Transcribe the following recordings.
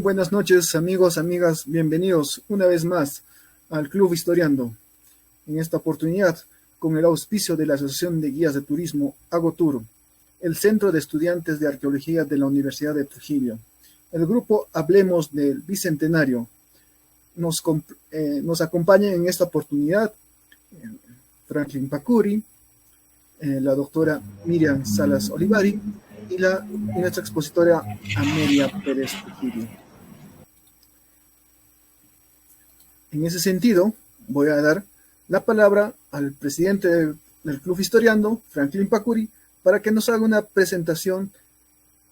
buenas noches, amigos, amigas, bienvenidos una vez más al Club Historiando. En esta oportunidad, con el auspicio de la Asociación de Guías de Turismo Agotur, el Centro de Estudiantes de Arqueología de la Universidad de Trujillo, el grupo Hablemos del Bicentenario, nos acompaña en esta oportunidad Franklin Pacuri, la doctora Miriam Salas Olivari y nuestra expositora Amelia Pérez Trujillo. En ese sentido, voy a dar la palabra al presidente del Club Historiando, Franklin Pacuri, para que nos haga una presentación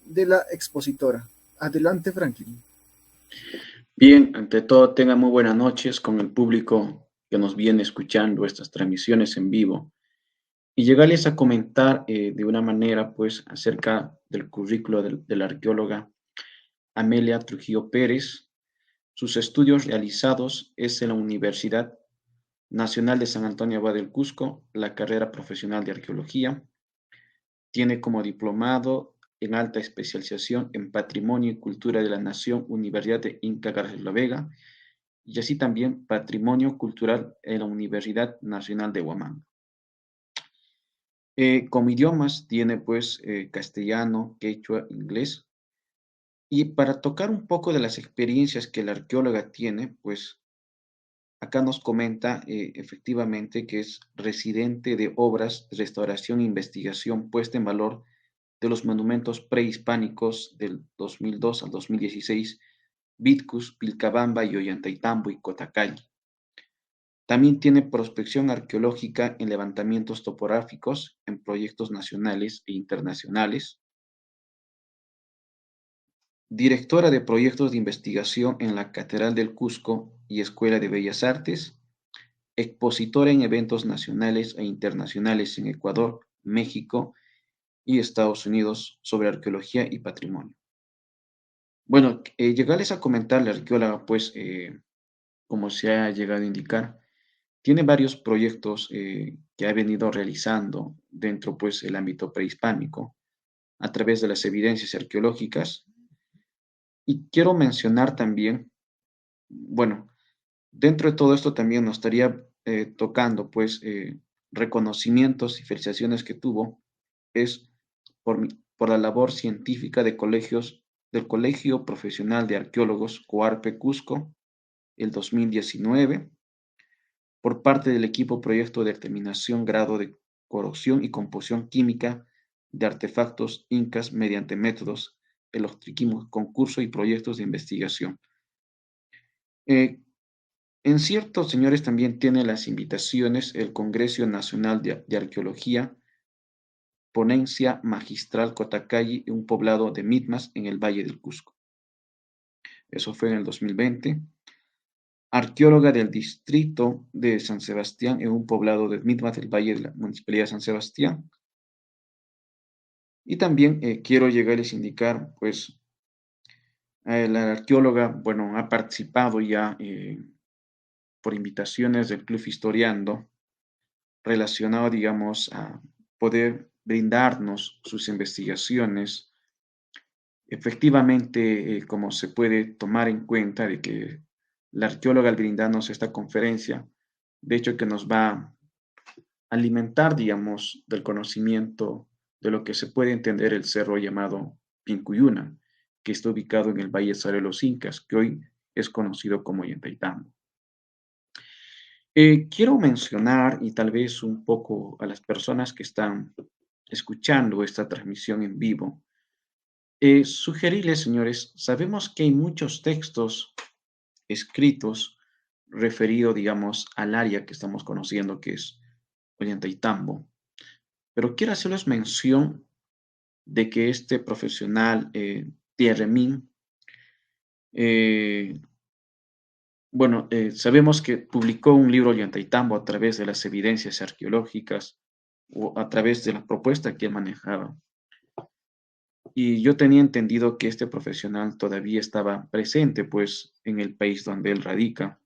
de la expositora. Adelante, Franklin. Bien, ante todo, tengan muy buenas noches con el público que nos viene escuchando estas transmisiones en vivo y llegarles a comentar de una manera, pues, acerca del currículo de la arqueóloga Amelia Trujillo Pérez. Sus estudios realizados es en la Universidad Nacional de San Antonio Abad del Cusco, la carrera profesional de arqueología. Tiene como diplomado en alta especialización en Patrimonio y Cultura de la Nación, Universidad de Inca Garcilaso La Vega, y así también Patrimonio Cultural en la Universidad Nacional de Huamanga. Como idiomas tiene pues castellano, quechua, inglés. Y para tocar un poco de las experiencias que la arqueóloga tiene, pues acá nos comenta efectivamente que es residente de obras de restauración e investigación puesta en valor de los monumentos prehispánicos del 2002 al 2016, Vitcus, Vilcabamba, Ollantaytambo y Cotacay. También tiene prospección arqueológica en levantamientos topográficos en proyectos nacionales e internacionales. Directora de proyectos de investigación en la Catedral del Cusco y Escuela de Bellas Artes. Expositora en eventos nacionales e internacionales en Ecuador, México y Estados Unidos sobre arqueología y patrimonio. Bueno, llegarles a comentar, la arqueóloga, pues, como se ha llegado a indicar, tiene varios proyectos que ha venido realizando dentro, pues, el ámbito prehispánico a través de las evidencias arqueológicas. Y quiero mencionar también, bueno, dentro de todo esto también nos estaría tocando, pues, reconocimientos y felicitaciones que tuvo, es por la labor científica de colegios, del Colegio Profesional de Arqueólogos COARPE Cusco, el 2019, por parte del equipo Proyecto de Determinación Grado de Corrosión y Composición Química de Artefactos Incas mediante métodos electroquímicos, concurso y proyectos de investigación. En cierto, señores, también tiene las invitaciones el Congreso Nacional de Arqueología, Ponencia Magistral Cotacay, un poblado de Mitmas en el Valle del Cusco. Eso fue en el 2020. Arqueóloga del distrito de San Sebastián en un poblado de Mitmas del Valle de la Municipalidad de San Sebastián. Y también quiero llegarles a indicar, pues, la arqueóloga, bueno, ha participado ya por invitaciones del Club Historiando, relacionado, digamos, a poder brindarnos sus investigaciones. Efectivamente, como se puede tomar en cuenta de que la arqueóloga al brindarnos esta conferencia, de hecho que nos va a alimentar, digamos, del conocimiento de lo que se puede entender el cerro llamado Pincuyuna, que está ubicado en el Valle Sagrado de los Incas, que hoy es conocido como Ollantaytambo. Quiero mencionar, y tal vez un poco a las personas que están escuchando esta transmisión en vivo, sugerirles, señores, sabemos que hay muchos textos escritos referidos, digamos, al área que estamos conociendo, que es Ollantaytambo, pero quiero hacerles mención de que este profesional, Tierremín, bueno, sabemos que publicó un libro Ollantaytambo a través de las evidencias arqueológicas o a través de la propuesta que él manejaba. Y yo tenía entendido que este profesional todavía estaba presente, pues, en el país donde él radica,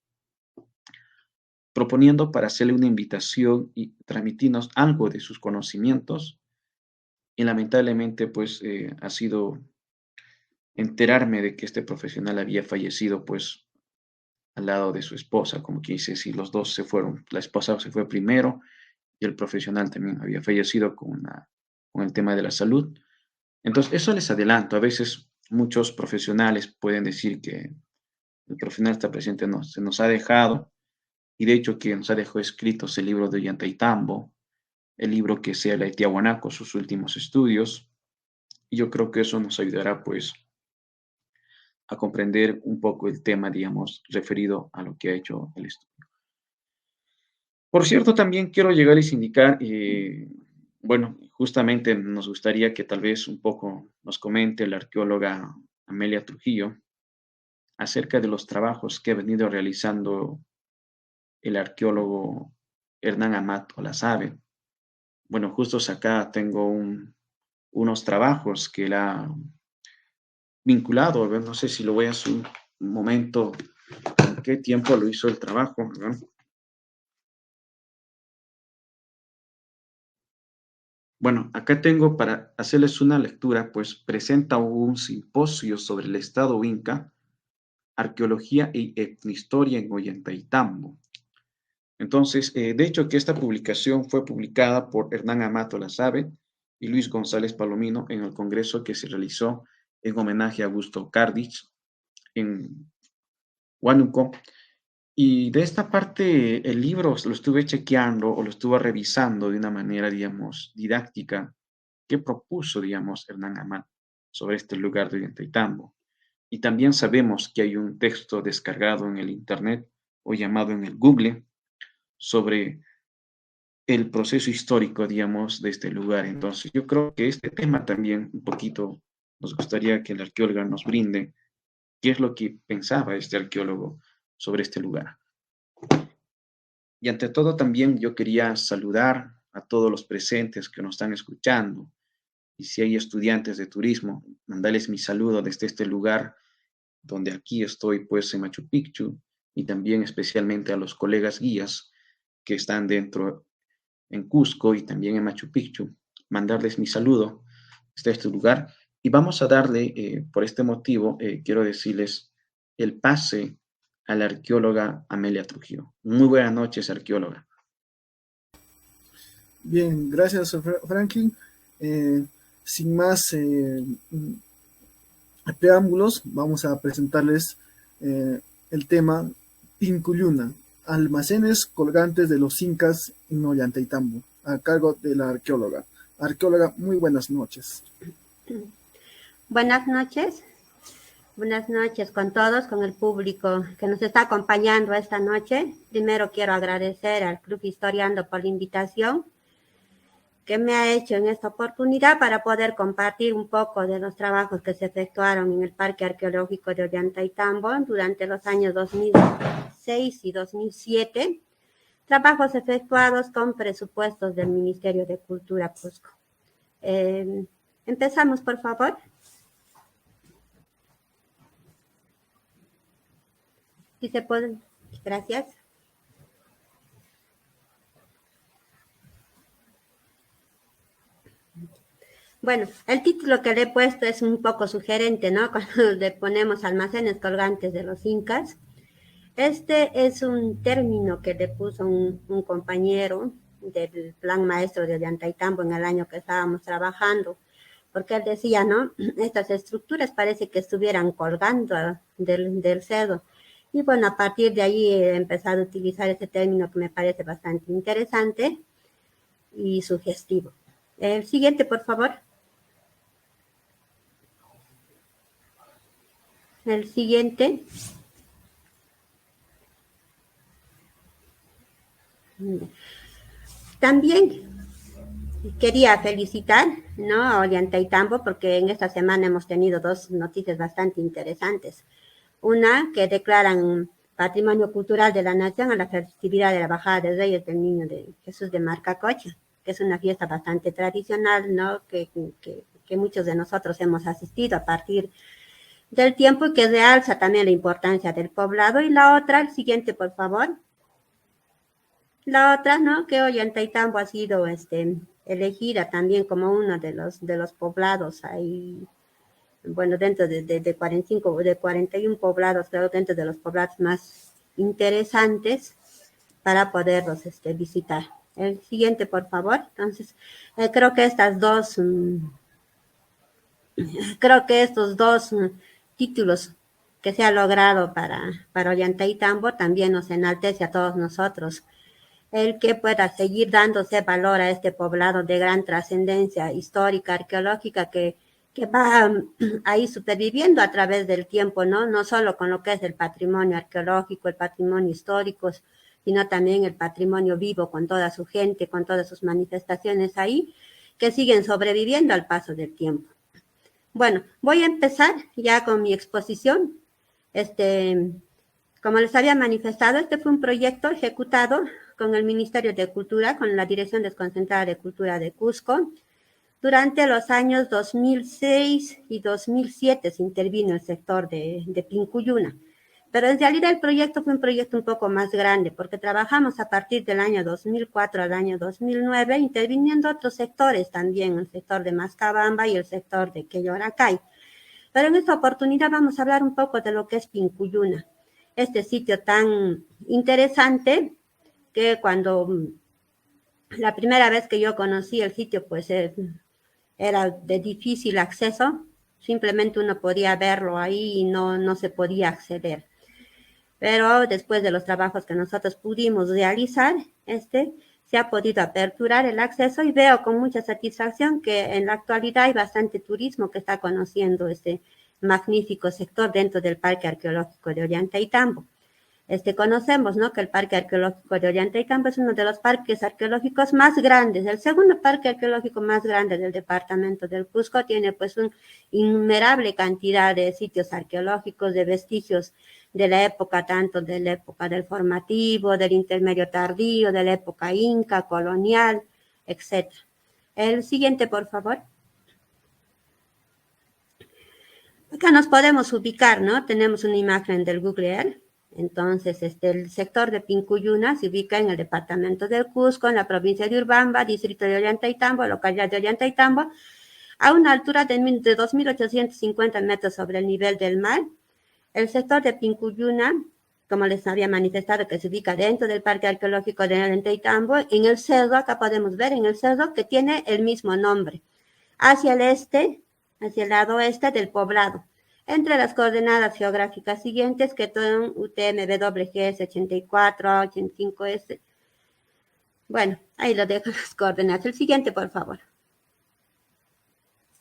proponiendo para hacerle una invitación y transmitirnos algo de sus conocimientos. Y lamentablemente, pues, ha sido enterarme de que este profesional había fallecido, pues, al lado de su esposa, como que dice, si los dos se fueron, la esposa se fue primero y el profesional también había fallecido con el tema de la salud. Entonces, eso les adelanto. A veces muchos profesionales pueden decir que el profesional está presente, no, se nos ha dejado, y de hecho que nos ha dejado escritos el libro de Ollantaytambo, el libro que sea la de Tiahuanaco, sus últimos estudios, y yo creo que eso nos ayudará pues a comprender un poco el tema, digamos, referido a lo que ha hecho el estudio. Por cierto, también quiero llegarles a indicar, bueno, justamente nos gustaría que tal vez un poco nos comente la arqueóloga Amelia Trujillo acerca de los trabajos que ha venido realizando el arqueólogo Hernán Amat Olazabe. Bueno, justo acá tengo unos trabajos que él ha vinculado, a ver, no sé si lo voy a hacer un momento, en qué tiempo lo hizo el trabajo, ¿no? Bueno, acá tengo para hacerles una lectura, pues presenta un simposio sobre el Estado Inca, arqueología y etnohistoria en Ollantaytambo. Entonces, de hecho, que esta publicación fue publicada por Hernán Amato Lasabe y Luis González Palomino en el congreso que se realizó en homenaje a Augusto Cardich en Huánuco. Y de esta parte, el libro lo estuve chequeando o lo estuve revisando de una manera, digamos, didáctica que propuso, digamos, Hernán Amat sobre este lugar de Ollantaytambo. Y también sabemos que hay un texto descargado en el Internet o llamado en el Google sobre el proceso histórico, digamos, de este lugar. Entonces, yo creo que este tema también un poquito nos gustaría que el arqueólogo nos brinde qué es lo que pensaba este arqueólogo sobre este lugar. Y ante todo también yo quería saludar a todos los presentes que nos están escuchando. Y si hay estudiantes de turismo, mandarles mi saludo desde este lugar donde aquí estoy, pues en Machu Picchu, y también especialmente a los colegas guías que están dentro en Cusco y también en Machu Picchu, mandarles mi saludo desde este lugar. Y vamos a darle, por este motivo, quiero decirles el pase a la arqueóloga Amelia Trujillo. Muy buenas noches, arqueóloga. Bien, gracias Franklin. Sin más preámbulos, vamos a presentarles el tema Pincuyuna, almacenes colgantes de los incas en Ollantaytambo, a cargo de la arqueóloga. Arqueóloga, muy buenas noches. Buenas noches. Buenas noches con todos, con el público que nos está acompañando esta noche. Primero quiero agradecer al Club Historiando por la invitación que me ha hecho en esta oportunidad para poder compartir un poco de los trabajos que se efectuaron en el Parque Arqueológico de Ollantaytambo durante los años 2006 y 2007. Trabajos efectuados con presupuestos del Ministerio de Cultura Cusco. Empezamos, por favor. Si se puede, gracias. Bueno, el título que le he puesto es un poco sugerente, ¿no? Cuando le ponemos almacenes colgantes de los incas. Este es un término que le puso un compañero del plan maestro de Ollantaytambo en el año que estábamos trabajando, porque él decía, ¿no? Estas estructuras parece que estuvieran colgando del cerdo. Y bueno, a partir de ahí he empezado a utilizar este término que me parece bastante interesante y sugestivo. El siguiente, por favor. El siguiente. También quería felicitar, ¿no?, a Ollantaytambo porque en esta semana hemos tenido dos noticias bastante interesantes. Una, que declaran Patrimonio Cultural de la Nación a la festividad de la Bajada de Reyes del Niño de Jesús de Marcacocha, que es una fiesta bastante tradicional, ¿no?, que muchos de nosotros hemos asistido a partir del tiempo y que realza también la importancia del poblado. Y la otra, el siguiente, por favor. La otra, ¿no?, que Ollantaytambo ha sido elegida también como uno de los poblados ahí bueno, dentro de 45, de 41 poblados, creo, dentro de los poblados más interesantes para poderlos visitar. El siguiente, por favor. Entonces, creo que estos dos títulos que se ha logrado para Ollantaytambo también nos enaltece a todos nosotros. El que pueda seguir dándose valor a este poblado de gran trascendencia histórica, arqueológica, que va ahí superviviendo a través del tiempo, ¿no? No solo con lo que es el patrimonio arqueológico, el patrimonio histórico, sino también el patrimonio vivo, con toda su gente, con todas sus manifestaciones ahí, que siguen sobreviviendo al paso del tiempo. Bueno, voy a empezar ya con mi exposición. Como les había manifestado, este fue un proyecto ejecutado con el Ministerio de Cultura, con la Dirección Desconcentrada de Cultura de Cusco. Durante los años 2006 y 2007 se intervino el sector de Pincuyuna. Pero en realidad el proyecto fue un proyecto un poco más grande, porque trabajamos a partir del año 2004 al año 2009, interviniendo otros sectores también, el sector de Mascabamba y el sector de Queyoracay. Pero en esta oportunidad vamos a hablar un poco de lo que es Pincuyuna, este sitio tan interesante que cuando la primera vez que yo conocí el sitio, pues era de difícil acceso, simplemente uno podía verlo ahí y no se podía acceder. Pero después de los trabajos que nosotros pudimos realizar, se ha podido aperturar el acceso y veo con mucha satisfacción que en la actualidad hay bastante turismo que está conociendo este magnífico sector dentro del Parque Arqueológico de Ollantaytambo. Conocemos, ¿no?, que el Parque Arqueológico de Ollantaytambo es uno de los parques arqueológicos más grandes, el segundo parque arqueológico más grande del departamento del Cusco. Tiene pues una innumerable cantidad de sitios arqueológicos, de vestigios de la época, tanto de la época del formativo, del intermedio tardío, de la época inca, colonial, etc. El siguiente, por favor. Acá nos podemos ubicar, ¿no? Tenemos una imagen del Google Earth. Entonces, el sector de Pincuyuna se ubica en el departamento del Cusco, en la provincia de Urubamba, distrito de Ollantaytambo, localidad de Ollantaytambo, a una altura de 2.850 metros sobre el nivel del mar. El sector de Pincuyuna, como les había manifestado, que se ubica dentro del Parque Arqueológico de Ollantaytambo, en el cerro, acá podemos ver en el cerro que tiene el mismo nombre, hacia el este, hacia el lado oeste del poblado, entre las coordenadas geográficas siguientes, que son UTM-WGS 84, 85S. Bueno, ahí lo dejo las coordenadas. El siguiente, por favor.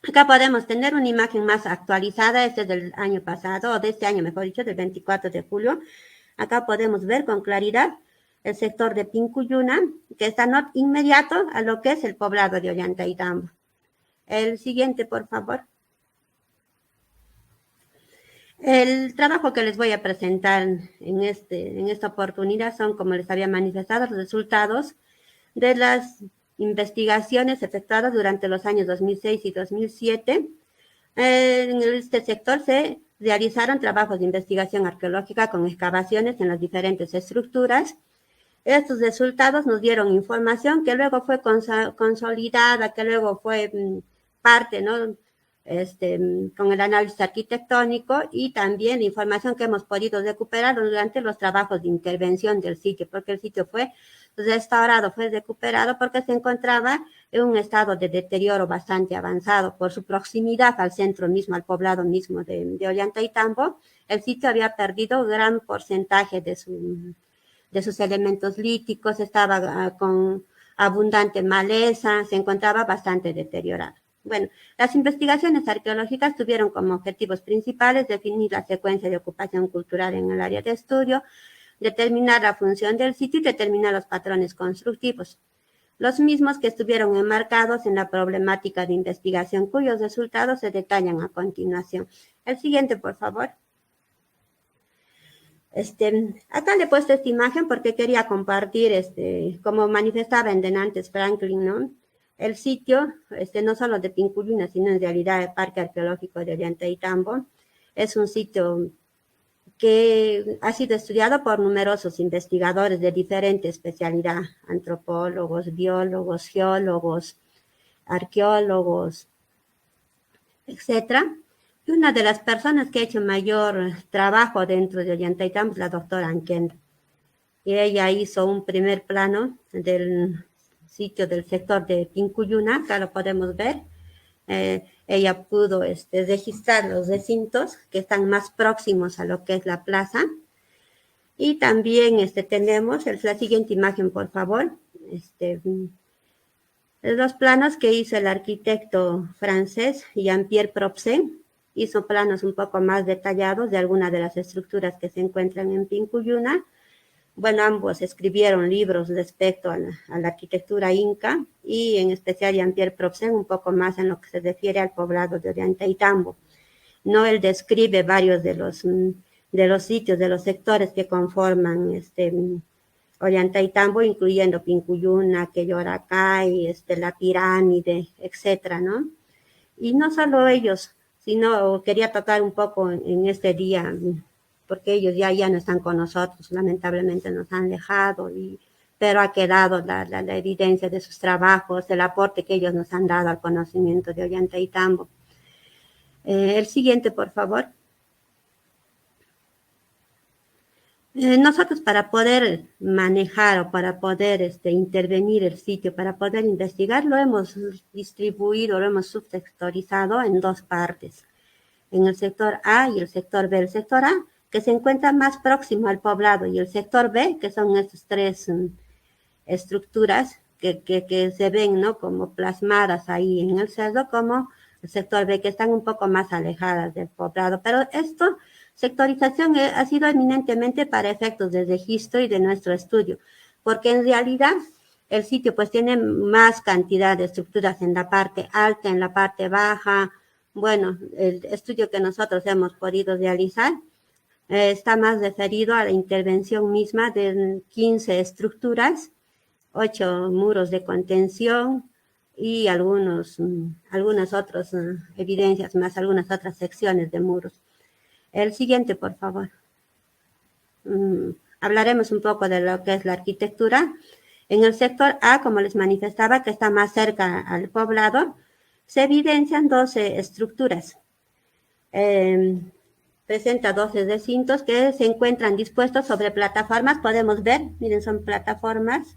Acá podemos tener una imagen más actualizada, este es del año pasado, o de este año, mejor dicho, del 24 de julio. Acá podemos ver con claridad el sector de Pincuyuna, que está inmediato a lo que es el poblado de Ollantaytambo. El siguiente, por favor. El trabajo que les voy a presentar en esta oportunidad son, como les había manifestado, los resultados de las investigaciones efectuadas durante los años 2006 y 2007. En este sector se realizaron trabajos de investigación arqueológica con excavaciones en las diferentes estructuras. Estos resultados nos dieron información que luego fue consolidada, que luego fue parte, ¿no?, con el análisis arquitectónico, y también la información que hemos podido recuperar durante los trabajos de intervención del sitio, porque el sitio fue restaurado, fue recuperado porque se encontraba en un estado de deterioro bastante avanzado por su proximidad al centro mismo, al poblado mismo de Ollantaytambo. El sitio había perdido gran porcentaje de sus elementos líticos, estaba con abundante maleza, se encontraba bastante deteriorado. Bueno, las investigaciones arqueológicas tuvieron como objetivos principales definir la secuencia de ocupación cultural en el área de estudio, determinar la función del sitio y determinar los patrones constructivos, los mismos que estuvieron enmarcados en la problemática de investigación, cuyos resultados se detallan a continuación. El siguiente, por favor. Acá le he puesto esta imagen porque quería compartir, como manifestaba en Denantes Franklin, ¿no?, el sitio, no solo de Pincuyuna, sino en realidad el Parque Arqueológico de Ollantaytambo, es un sitio que ha sido estudiado por numerosos investigadores de diferente especialidad, antropólogos, biólogos, geólogos, arqueólogos, etcétera, Y una de las personas que ha hecho mayor trabajo dentro de Ollantaytambo es la doctora Anquenda. Y ella hizo un primer plano del sitio del sector de Pincuyuna, acá lo podemos ver. Ella pudo registrar los recintos que están más próximos a lo que es la plaza. Y también tenemos la siguiente imagen, por favor. Los planos que hizo el arquitecto francés Jean-Pierre Propsen, hizo planos un poco más detallados de algunas de las estructuras que se encuentran en Pincuyuna. Bueno, ambos escribieron libros respecto a la arquitectura inca y en especial Jean-Pierre Propsen un poco más en lo que se refiere al poblado de Ollantaytambo. No, él describe varios de los sitios, de los sectores que conforman Ollantaytambo, incluyendo Pincuyuna, Queyoracay, la pirámide, etcétera, ¿no? Y no solo ellos, sino quería tocar un poco en este día, porque ellos ya no están con nosotros, lamentablemente nos han dejado, pero ha quedado la evidencia de sus trabajos, el aporte que ellos nos han dado al conocimiento de Ollantaytambo. El siguiente, por favor. Nosotros para poder manejar o para poder intervenir el sitio, para poder investigar, lo hemos distribuido, lo hemos subsectorizado en dos partes, en el sector A y el sector B. El sector A, que se encuentra más próximo al poblado, y el sector B, que son estas tres estructuras que se ven, ¿no?, como plasmadas ahí en el cerro, como el sector B, que están un poco más alejadas del poblado. Pero esto, sectorización ha sido eminentemente para efectos de registro y de nuestro estudio, porque en realidad el sitio pues tiene más cantidad de estructuras en la parte alta, en la parte baja. Bueno, el estudio que nosotros hemos podido realizar está más referido a la intervención misma de 15 estructuras, 8 muros de contención y algunas otras evidencias más, algunas otras secciones de muros. El siguiente, por favor. Hablaremos un poco de lo que es la arquitectura. En el sector A, como les manifestaba, que está más cerca al poblado, se evidencian 12 estructuras. Presenta 12 recintos que se encuentran dispuestos sobre plataformas. Podemos ver, miren, son plataformas.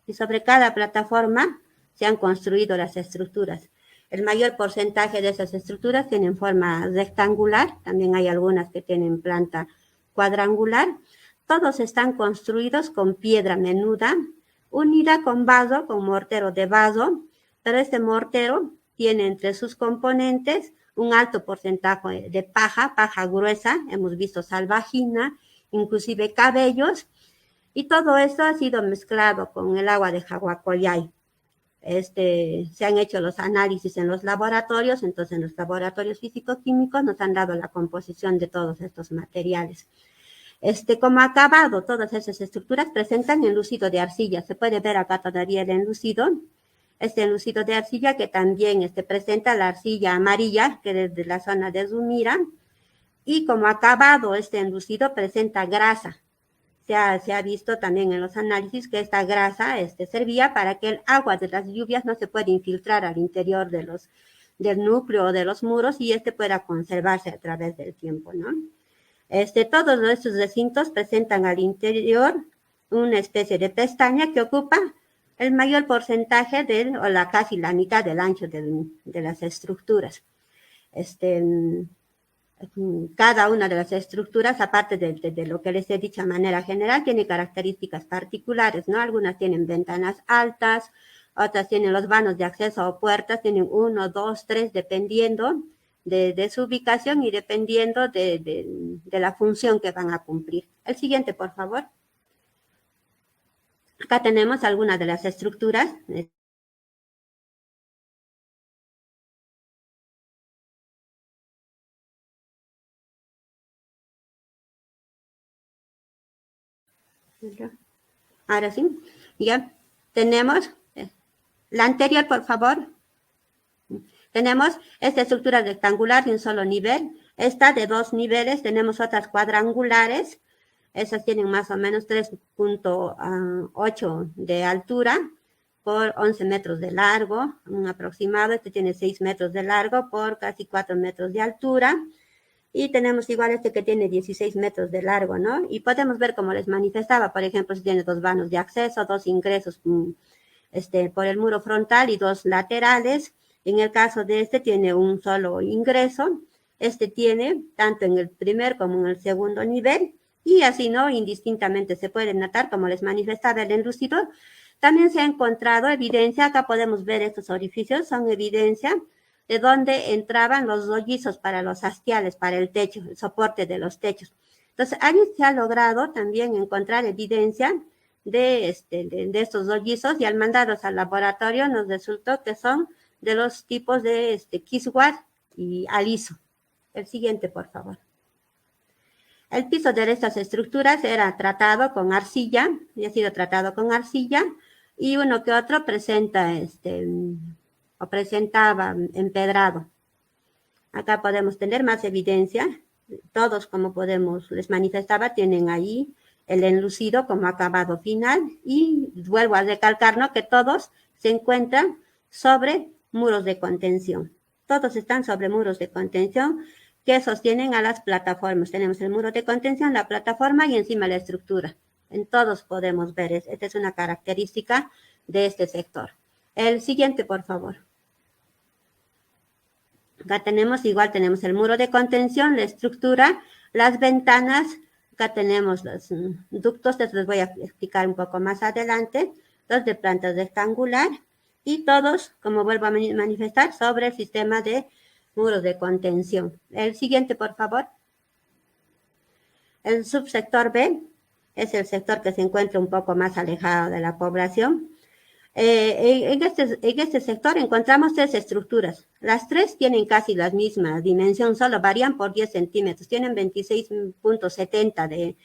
Y sobre cada plataforma se han construido las estructuras. El mayor porcentaje de esas estructuras tienen forma rectangular, también hay algunas que tienen planta cuadrangular. Todos están construidos con piedra menuda, unida con vaso, con mortero de vaso, pero este mortero tiene entre sus componentes un alto porcentaje de paja gruesa, hemos visto salvajina, inclusive cabellos, y todo esto ha sido mezclado con el agua de Jaguacoyay. Se han hecho los análisis en los laboratorios, entonces en los laboratorios físico-químicos nos han dado la composición de todos estos materiales. Como acabado, todas esas estructuras presentan enlucido de arcilla. Se puede ver acá todavía el enlucido. Este enlucido de arcilla que también presenta la arcilla amarilla, que es de la zona de Zumira. Y como acabado, este enlucido presenta grasa. Se ha visto también en los análisis que esta grasa servía para que el agua de las lluvias no se pueda infiltrar al interior del núcleo o de los muros y pueda conservarse a través del tiempo, ¿no? Todos estos recintos presentan al interior una especie de pestaña que ocupa el mayor porcentaje casi la mitad del ancho de las estructuras. Cada una de las estructuras, aparte de lo que les he dicho de manera general, tiene características particulares, ¿no? Algunas tienen ventanas altas, otras tienen los vanos de acceso o puertas, tienen 1, 2, 3, dependiendo de su ubicación y dependiendo de la función que van a cumplir. El siguiente, por favor. Acá tenemos algunas de las estructuras. Ahora sí, ya tenemos la anterior, por favor. Tenemos esta estructura rectangular de un solo nivel, esta de 2 niveles, tenemos otras cuadrangulares, esas tienen más o menos 3.8 de altura, por 11 metros de largo, un aproximado. Este tiene 6 metros de largo por casi 4 metros de altura. Y tenemos igual este que tiene 16 metros de largo, ¿no? Y podemos ver, como les manifestaba, por ejemplo, si tiene 2 vanos de acceso, 2 ingresos por el muro frontal y 2 laterales. En el caso de este tiene un solo ingreso. Este tiene tanto en el primer como en el segundo nivel. Y así, ¿no? Indistintamente se puede notar, como les manifestaba, el enlucidor. También se ha encontrado evidencia, acá podemos ver estos orificios, son evidencia de donde entraban los rollizos para los hastiales, para el techo, el soporte de los techos. Entonces, ahí se ha logrado también encontrar evidencia de estos rollizos, y al mandarlos al laboratorio nos resultó que son de los tipos de Kiswar y aliso. El siguiente, por favor. El piso de estas estructuras era tratado con arcilla, y ha sido tratado con arcilla, y uno que otro presenta o presentaba empedrado. Acá podemos tener más evidencia. Todos, como les manifestaba, tienen ahí el enlucido como acabado final, y vuelvo a recalcar, ¿no?, que todos se encuentran sobre muros de contención. Todos están sobre muros de contención que sostienen a las plataformas. Tenemos el muro de contención, la plataforma y encima la estructura. En todos podemos ver, esta es una característica de este sector. El siguiente, por favor. Acá tenemos el muro de contención, la estructura, las ventanas. Acá tenemos los ductos, les voy a explicar un poco más adelante, los de planta rectangular, y todos, como vuelvo a manifestar, sobre el sistema de muros de contención. El siguiente, por favor. El subsector B es el sector que se encuentra un poco más alejado de la población. En este sector encontramos 3 estructuras. Las 3 tienen casi la misma dimensión, solo varían por 10 centímetros. Tienen 26.70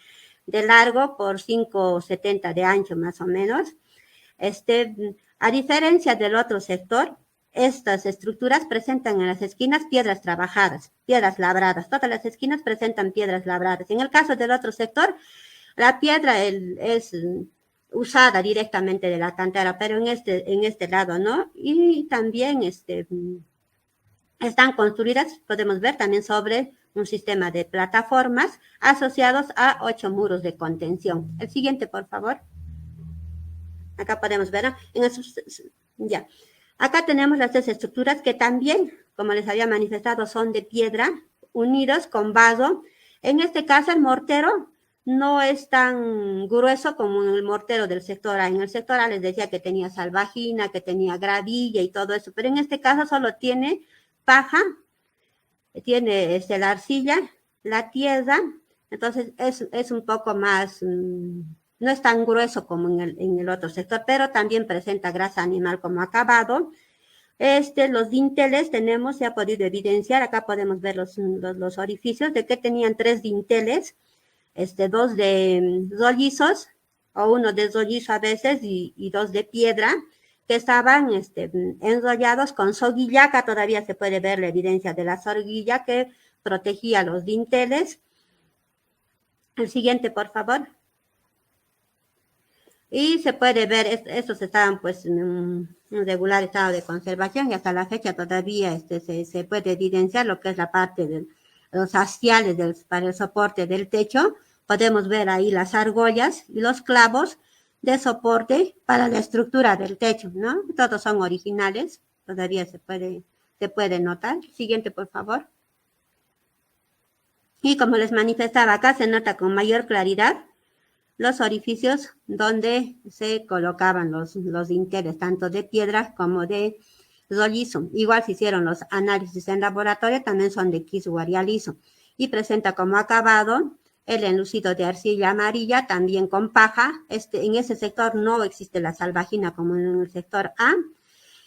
de largo por 5.70 de ancho, más o menos. A diferencia del otro sector, estas estructuras presentan en las esquinas piedras trabajadas, piedras labradas. Todas las esquinas presentan piedras labradas. En el caso del otro sector, la piedra es usada directamente de la cantera, pero en este lado, ¿no? Y también están construidas, podemos ver, también sobre un sistema de plataformas asociados a 8 muros de contención. El siguiente, por favor. Acá podemos ver, ya. Acá tenemos las 3 estructuras que también, como les había manifestado, son de piedra, unidos con vado. En este caso, el mortero no es tan grueso como el mortero del sector A. En el sector A les decía que tenía salvajina, que tenía gravilla y todo eso, pero en este caso solo tiene paja, tiene la arcilla, la tierra. Entonces es un poco más, no es tan grueso como en el otro sector, pero también presenta grasa animal como acabado. Los dinteles se ha podido evidenciar, acá podemos ver los orificios, de que tenían 3 dinteles, 2 de rollizos, o 1 de rollizo a veces, y 2 de piedra, que estaban enrollados con soguilla. Acá todavía se puede ver la evidencia de la soguilla que protegía los dinteles. El siguiente, por favor. Y se puede ver, estos estaban pues en un regular estado de conservación, y hasta la fecha todavía se puede evidenciar lo que es la parte de los hastiales para el soporte del techo. Podemos ver ahí las argollas y los clavos de soporte para la estructura del techo, ¿no? Todos son originales, todavía se puede notar. Siguiente, por favor. Y como les manifestaba, acá se nota con mayor claridad los orificios donde se colocaban los dinteles, tanto de piedra como de rollizo. Igual se hicieron los análisis en laboratorio, también son de Kiswar y aliso, y presenta como acabado el enlucido de arcilla amarilla, también con paja. En ese sector no existe la salvajina como en el sector A.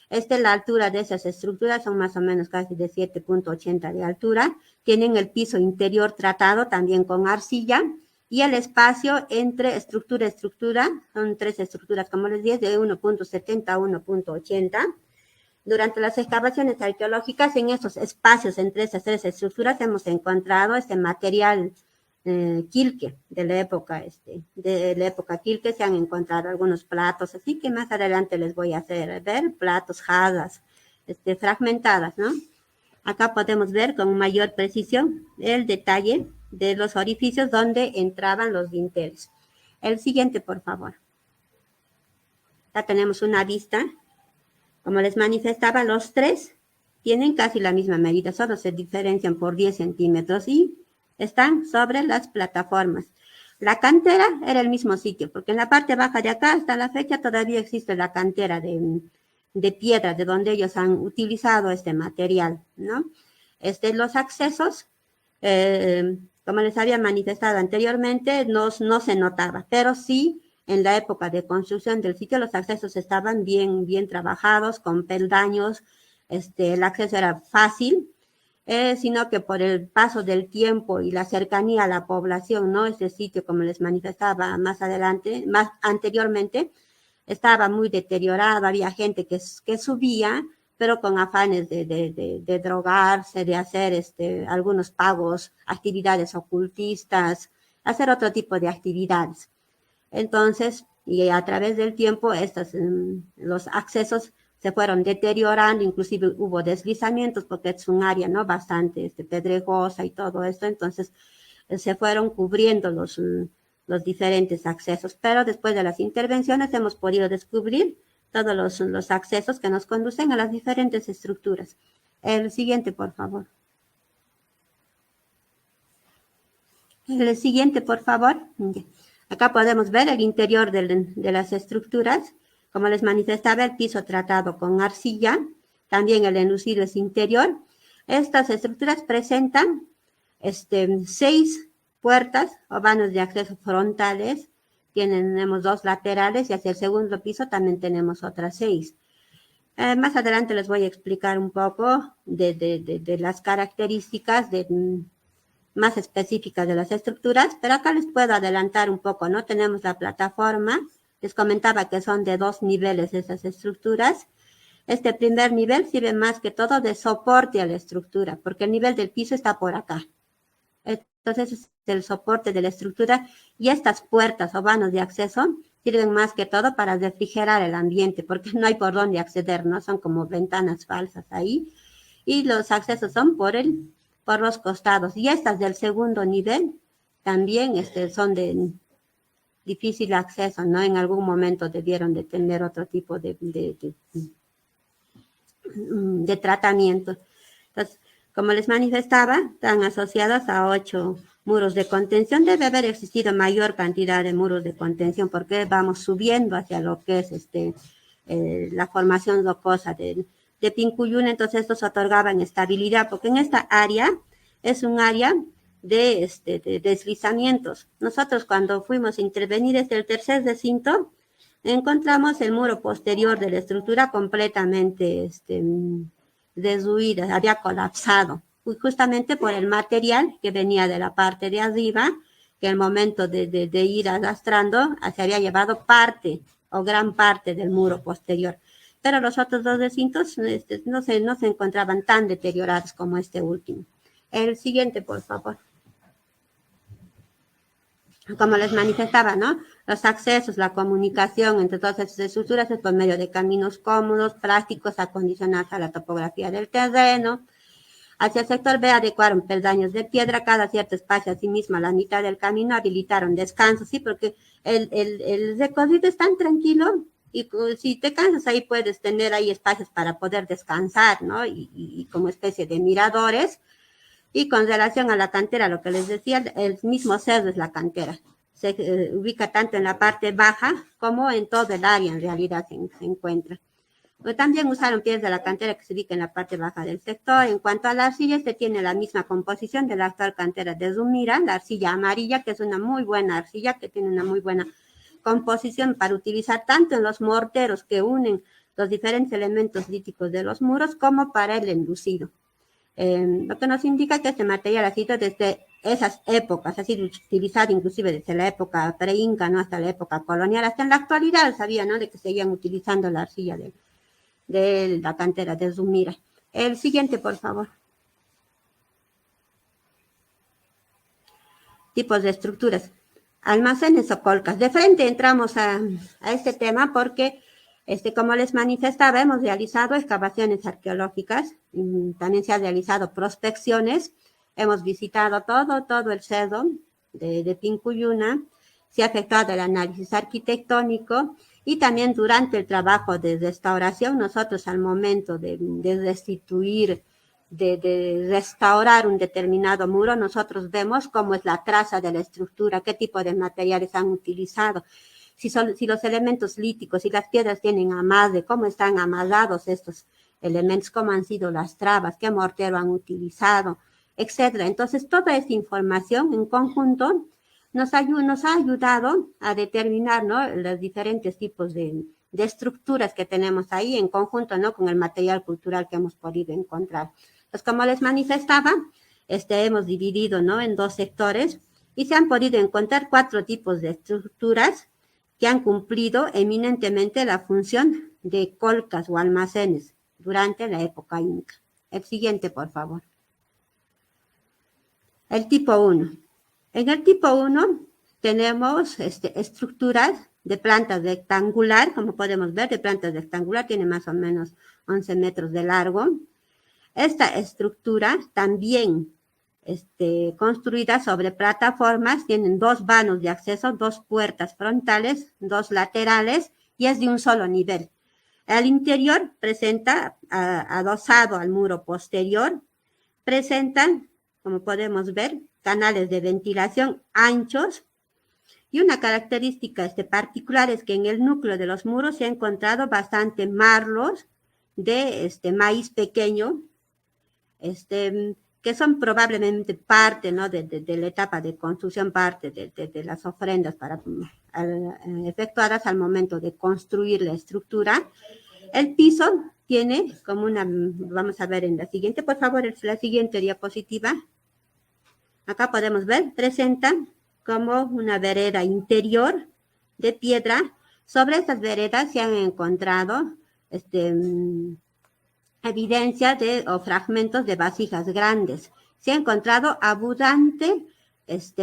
La altura de esas estructuras son más o menos casi de 7.80 de altura. Tienen el piso interior tratado también con arcilla, y el espacio entre estructura y estructura, son 3 estructuras, como les dije, de 1.70 a 1.80. Durante las excavaciones arqueológicas, en esos espacios entre esas 3 estructuras hemos encontrado este material Quilque, de la época Quilque se han encontrado algunos platos, así que más adelante les voy a hacer ver platos, jarras, fragmentadas, ¿no? Acá podemos ver con mayor precisión el detalle de los orificios donde entraban los dinteles. El siguiente, por favor. Ya tenemos una vista. Como les manifestaba, los tres tienen casi la misma medida, solo se diferencian por 10 centímetros y están sobre las plataformas. La cantera era el mismo sitio, porque en la parte baja de acá, hasta la fecha, todavía existe la cantera de piedra, de donde ellos han utilizado este material, ¿no? Los accesos, como les había manifestado anteriormente, no se notaba, pero sí en la época de construcción del sitio los accesos estaban bien trabajados, con peldaños, el acceso era fácil, sino que por el paso del tiempo y la cercanía a la población, ¿no? Este sitio, como les manifestaba más anteriormente, estaba muy deteriorado, había gente que subía, pero con afanes de drogarse, de hacer algunos pagos, actividades ocultistas, hacer otro tipo de actividades. Entonces, y a través del tiempo, los accesos se fueron deteriorando, inclusive hubo deslizamientos porque es un área, ¿no? Bastante pedregosa y todo esto, entonces se fueron cubriendo los diferentes accesos, pero después de las intervenciones hemos podido descubrir todos los accesos que nos conducen a las diferentes estructuras. El siguiente, por favor. El siguiente, por favor. Acá podemos ver el interior de las estructuras. Como les manifestaba, el piso tratado con arcilla, también el enlucido es interior. Estas estructuras presentan 6 puertas o vanos de acceso frontales, tenemos 2 laterales y hacia el segundo piso también tenemos otras 6. Más adelante les voy a explicar un poco de las características más específicas de las estructuras, pero acá les puedo adelantar un poco, ¿no? Tenemos la plataforma, les comentaba que son de 2 niveles esas estructuras. Este primer nivel sirve más que todo de soporte a la estructura, porque el nivel del piso está por acá. Entonces es el soporte de la estructura y estas puertas o vanos de acceso sirven más que todo para refrigerar el ambiente, porque no hay por dónde acceder, ¿no? Son como ventanas falsas ahí. Y los accesos son por los costados. Y estas del segundo nivel también son de difícil acceso, ¿no? En algún momento debieron de tener otro tipo de tratamiento. Entonces, como les manifestaba, están asociados a 8 muros de contención. Debe haber existido mayor cantidad de muros de contención porque vamos subiendo hacia lo que es la formación rocosa de Pincuyuna. Entonces, estos otorgaban estabilidad porque en esta área es un área de deslizamientos. Nosotros cuando fuimos a intervenir desde el tercer recinto, encontramos el muro posterior de la estructura completamente derruida, había colapsado, justamente por el material que venía de la parte de arriba, que al momento de ir arrastrando se había llevado parte o gran parte del muro posterior. Pero los otros 2 recintos no se encontraban tan deteriorados como este último. El siguiente, por favor. Como les manifestaba, ¿no? Los accesos, la comunicación entre todas estas estructuras es por medio de caminos cómodos, prácticos, acondicionados a la topografía del terreno. Hacia el sector B adecuaron peldaños de piedra, cada cierto espacio, asimismo a la mitad del camino habilitaron descansos, ¿sí? Porque el recorrido es tan tranquilo y si te cansas ahí puedes tener ahí espacios para poder descansar, ¿no? Y como especie de miradores. Y con relación a la cantera, lo que les decía, el mismo cerro es la cantera. Se ubica tanto en la parte baja como en todo el área, en realidad se encuentra. Pero también usaron piedras de la cantera que se ubica en la parte baja del sector. En cuanto a la arcilla, tiene la misma composición de la actual cantera de Zumira, la arcilla amarilla, que es una muy buena arcilla, que tiene una muy buena composición para utilizar tanto en los morteros que unen los diferentes elementos líticos de los muros, como para el enlucido. Lo que nos indica que este material ha sido desde esas épocas, ha sido utilizado inclusive desde la época pre-inca, ¿no? Hasta la época colonial, hasta en la actualidad sabía, ¿no? De que seguían utilizando la arcilla de la cantera de Zumira. El siguiente, por favor. tipos de estructuras, almacenes o colcas. De frente entramos a este tema porque, como les manifestaba, hemos realizado excavaciones arqueológicas, también se han realizado prospecciones, hemos visitado todo el cerro de Pincuyuna, se ha efectuado el análisis arquitectónico y también durante el trabajo de restauración, nosotros al momento de restituir, de restaurar un determinado muro, nosotros vemos cómo es la traza de la estructura, qué tipo de materiales han utilizado, si los elementos líticos y las piedras tienen amarre, cómo están amarrados estos elementos, cómo han sido las trabas, qué mortero han utilizado, etcétera. Entonces, toda esta información en conjunto nos ha ayudado a determinar, ¿no?, los diferentes tipos de estructuras que tenemos ahí en conjunto, ¿no?, con el material cultural que hemos podido encontrar. Pues como les manifestaba, hemos dividido, ¿no?, en 2 sectores y se han podido encontrar 4 tipos de estructuras que han cumplido eminentemente la función de colcas o almacenes durante la época inca. El siguiente, por favor. El tipo 1. En el tipo 1 tenemos estructuras de planta rectangular, como podemos ver, de planta rectangular, tiene más o menos 11 metros de largo. Esta estructura también construida sobre plataformas, tienen 2 vanos de acceso, 2 puertas frontales, 2 laterales y es de un solo nivel. Al interior presenta, adosado al muro posterior, presentan, como podemos ver, canales de ventilación anchos y una característica particular es que en el núcleo de los muros se ha encontrado bastante marlos de maíz pequeño, que son probablemente parte, ¿no?, de la etapa de construcción, parte de las ofrendas efectuadas al momento de construir la estructura. El piso tiene como vamos a ver en la siguiente, por favor, la siguiente diapositiva. Acá podemos ver, presenta como una vereda interior de piedra. Sobre estas veredas se han encontrado evidencia o fragmentos de vasijas grandes. Se ha encontrado abundante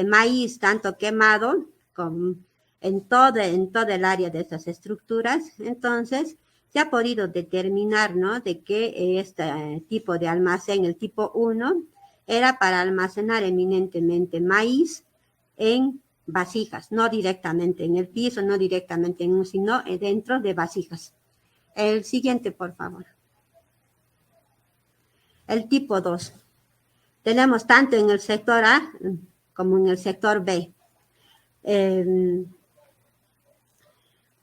maíz, tanto quemado como en todo el área de esas estructuras. Entonces, se ha podido determinar, ¿no?, de que este tipo de almacén, el tipo 1, era para almacenar eminentemente maíz en vasijas, no directamente en el piso, no directamente sino dentro de vasijas. El siguiente, por favor. El tipo 2. Tenemos tanto en el sector A como en el sector B.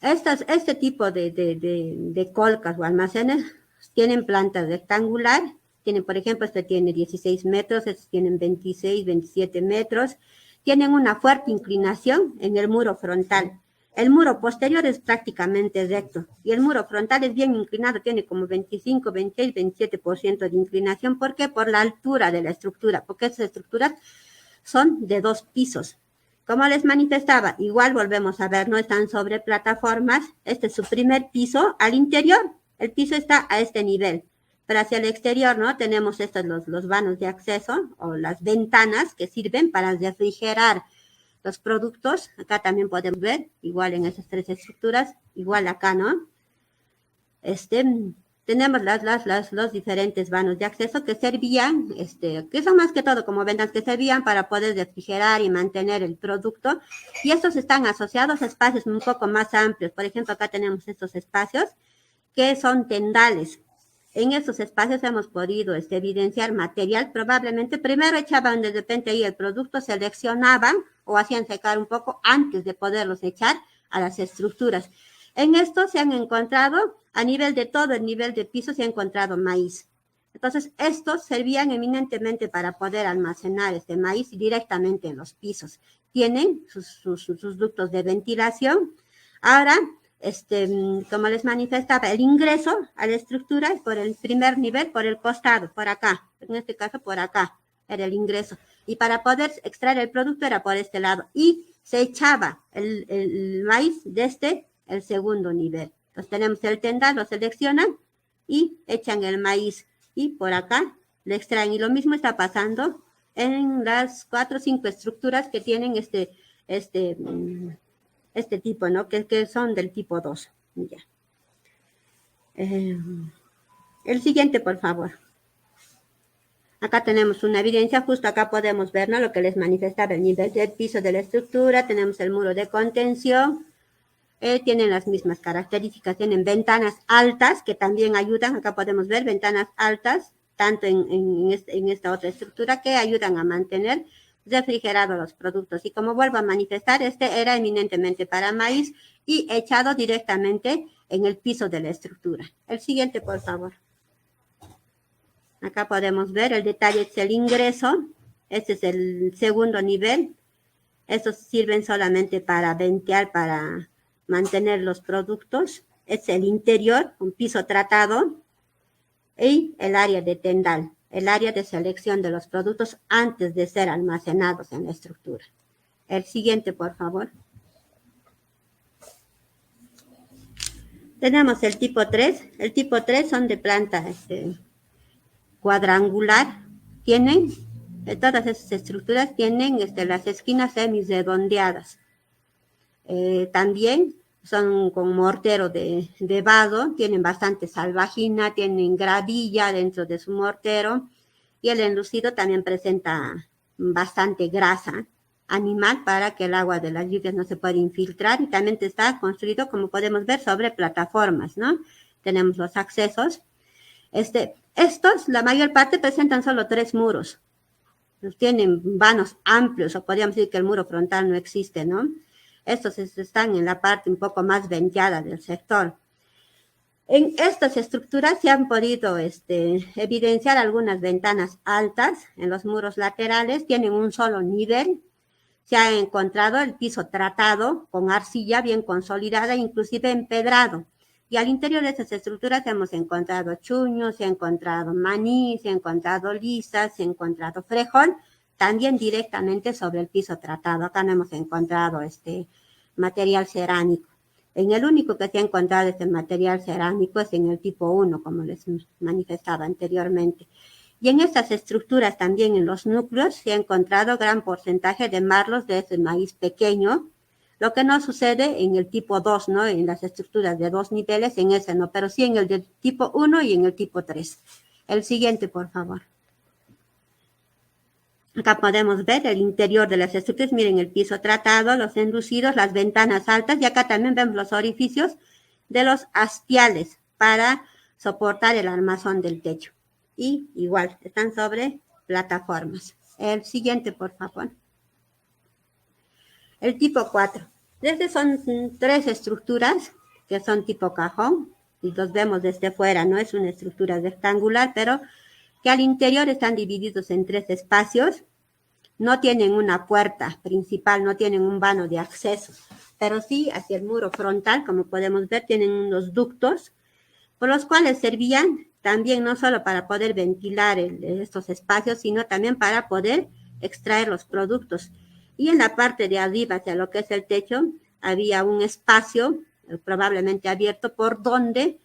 Este tipo de colcas o almacenes tienen planta rectangular. Tienen, por ejemplo, tiene 16 metros, estos tienen 26, 27 metros. Tienen una fuerte inclinación en el muro frontal. El muro posterior es prácticamente recto y el muro frontal es bien inclinado, tiene como 25, 26, 27% de inclinación. ¿Por qué? Por la altura de la estructura, porque estas estructuras son de 2 pisos. Como les manifestaba, igual volvemos a ver, no están sobre plataformas. Este es su primer piso. Al interior, el piso está a este nivel. Pero hacia el exterior, ¿no?, tenemos los vanos de acceso o las ventanas que sirven para refrigerar los productos. Acá también podemos ver, igual en esas 3 estructuras, igual acá, ¿no? Tenemos los diferentes vanos de acceso que servían, que son más que todo como ventanas que servían para poder refrigerar y mantener el producto. Y estos están asociados a espacios un poco más amplios. Por ejemplo, acá tenemos estos espacios que son tendales. En estos espacios hemos podido evidenciar material. Probablemente primero echaban de repente ahí el producto, seleccionaban o hacían secar un poco antes de poderlos echar a las estructuras. En esto se han encontrado, a nivel de todo el nivel de piso, se ha encontrado maíz. Entonces, estos servían eminentemente para poder almacenar este maíz directamente en los pisos. Tienen sus ductos de ventilación. Ahora, como les manifestaba, el ingreso a la estructura es por el primer nivel, por el costado, por acá. En este caso, por acá era el ingreso. Y para poder extraer el producto era por este lado. Y se echaba el maíz desde el segundo nivel. Entonces tenemos el tendal, lo seleccionan y echan el maíz. Y por acá lo extraen. Y lo mismo está pasando en las 4 o 5 estructuras que tienen este tipo, ¿no? Que son del tipo 2. Ya. El siguiente, por favor. Acá tenemos una evidencia, justo acá podemos ver, ¿no?, lo que les manifestaba, el nivel del piso de la estructura, tenemos el muro de contención, tienen las mismas características, tienen ventanas altas que también ayudan, acá podemos ver ventanas altas, tanto en esta otra estructura, que ayudan a mantener refrigerados los productos. Y como vuelvo a manifestar, este era eminentemente para maíz y echado directamente en el piso de la estructura. El siguiente, por favor. Acá podemos ver el detalle, es el ingreso. Este es el segundo nivel. Estos sirven solamente para ventear, para mantener los productos. Es el interior, un piso tratado. Y el área de tendal, el área de selección de los productos antes de ser almacenados en la estructura. El siguiente, por favor. Tenemos el tipo 3. El tipo 3 son de planta cuadrangular. Tienen, todas esas estructuras tienen las esquinas semirredondeadas. También son con mortero de vado, tienen bastante salvajina, tienen gravilla dentro de su mortero, y el enlucido también presenta bastante grasa animal para que el agua de las lluvias no se pueda infiltrar, y también está construido, como podemos ver, sobre plataformas, ¿no? Tenemos los accesos. Estos, la mayor parte, presentan solo 3 muros. Tienen vanos amplios, o podríamos decir que el muro frontal no existe, ¿no? Estos están en la parte un poco más venteada del sector. En estas estructuras se han podido evidenciar algunas ventanas altas en los muros laterales, tienen un solo nivel. Se ha encontrado el piso tratado con arcilla bien consolidada, inclusive empedrado. Y al interior de estas estructuras hemos encontrado chuños, se ha encontrado maní, se ha encontrado lisas, se ha encontrado frejol, también directamente sobre el piso tratado. Acá no hemos encontrado material cerámico. En el único que se ha encontrado este material cerámico es en el tipo 1, como les manifestaba anteriormente. Y en estas estructuras, también en los núcleos, se ha encontrado gran porcentaje de marlos de ese maíz pequeño, lo que no sucede en el tipo 2, ¿no? En las estructuras de 2 niveles, en ese no, pero sí en el del tipo 1 y en el tipo 3. El siguiente, por favor. Acá podemos ver el interior de las estructuras. Miren el piso tratado, los enlucidos, las ventanas altas, y acá también vemos los orificios de los hastiales para soportar el armazón del techo. Y igual, están sobre plataformas. El siguiente, por favor. El tipo 4. Estas son 3 estructuras que son tipo cajón, y los vemos desde fuera, no es una estructura rectangular, pero que al interior están divididos en 3 espacios. No tienen una puerta principal, no tienen un vano de acceso, pero sí hacia el muro frontal, como podemos ver, tienen unos ductos, por los cuales servían también no solo para poder ventilar estos espacios, sino también para poder extraer los productos. Y en la parte de arriba, hacia lo que es el techo, había un espacio probablemente abierto por donde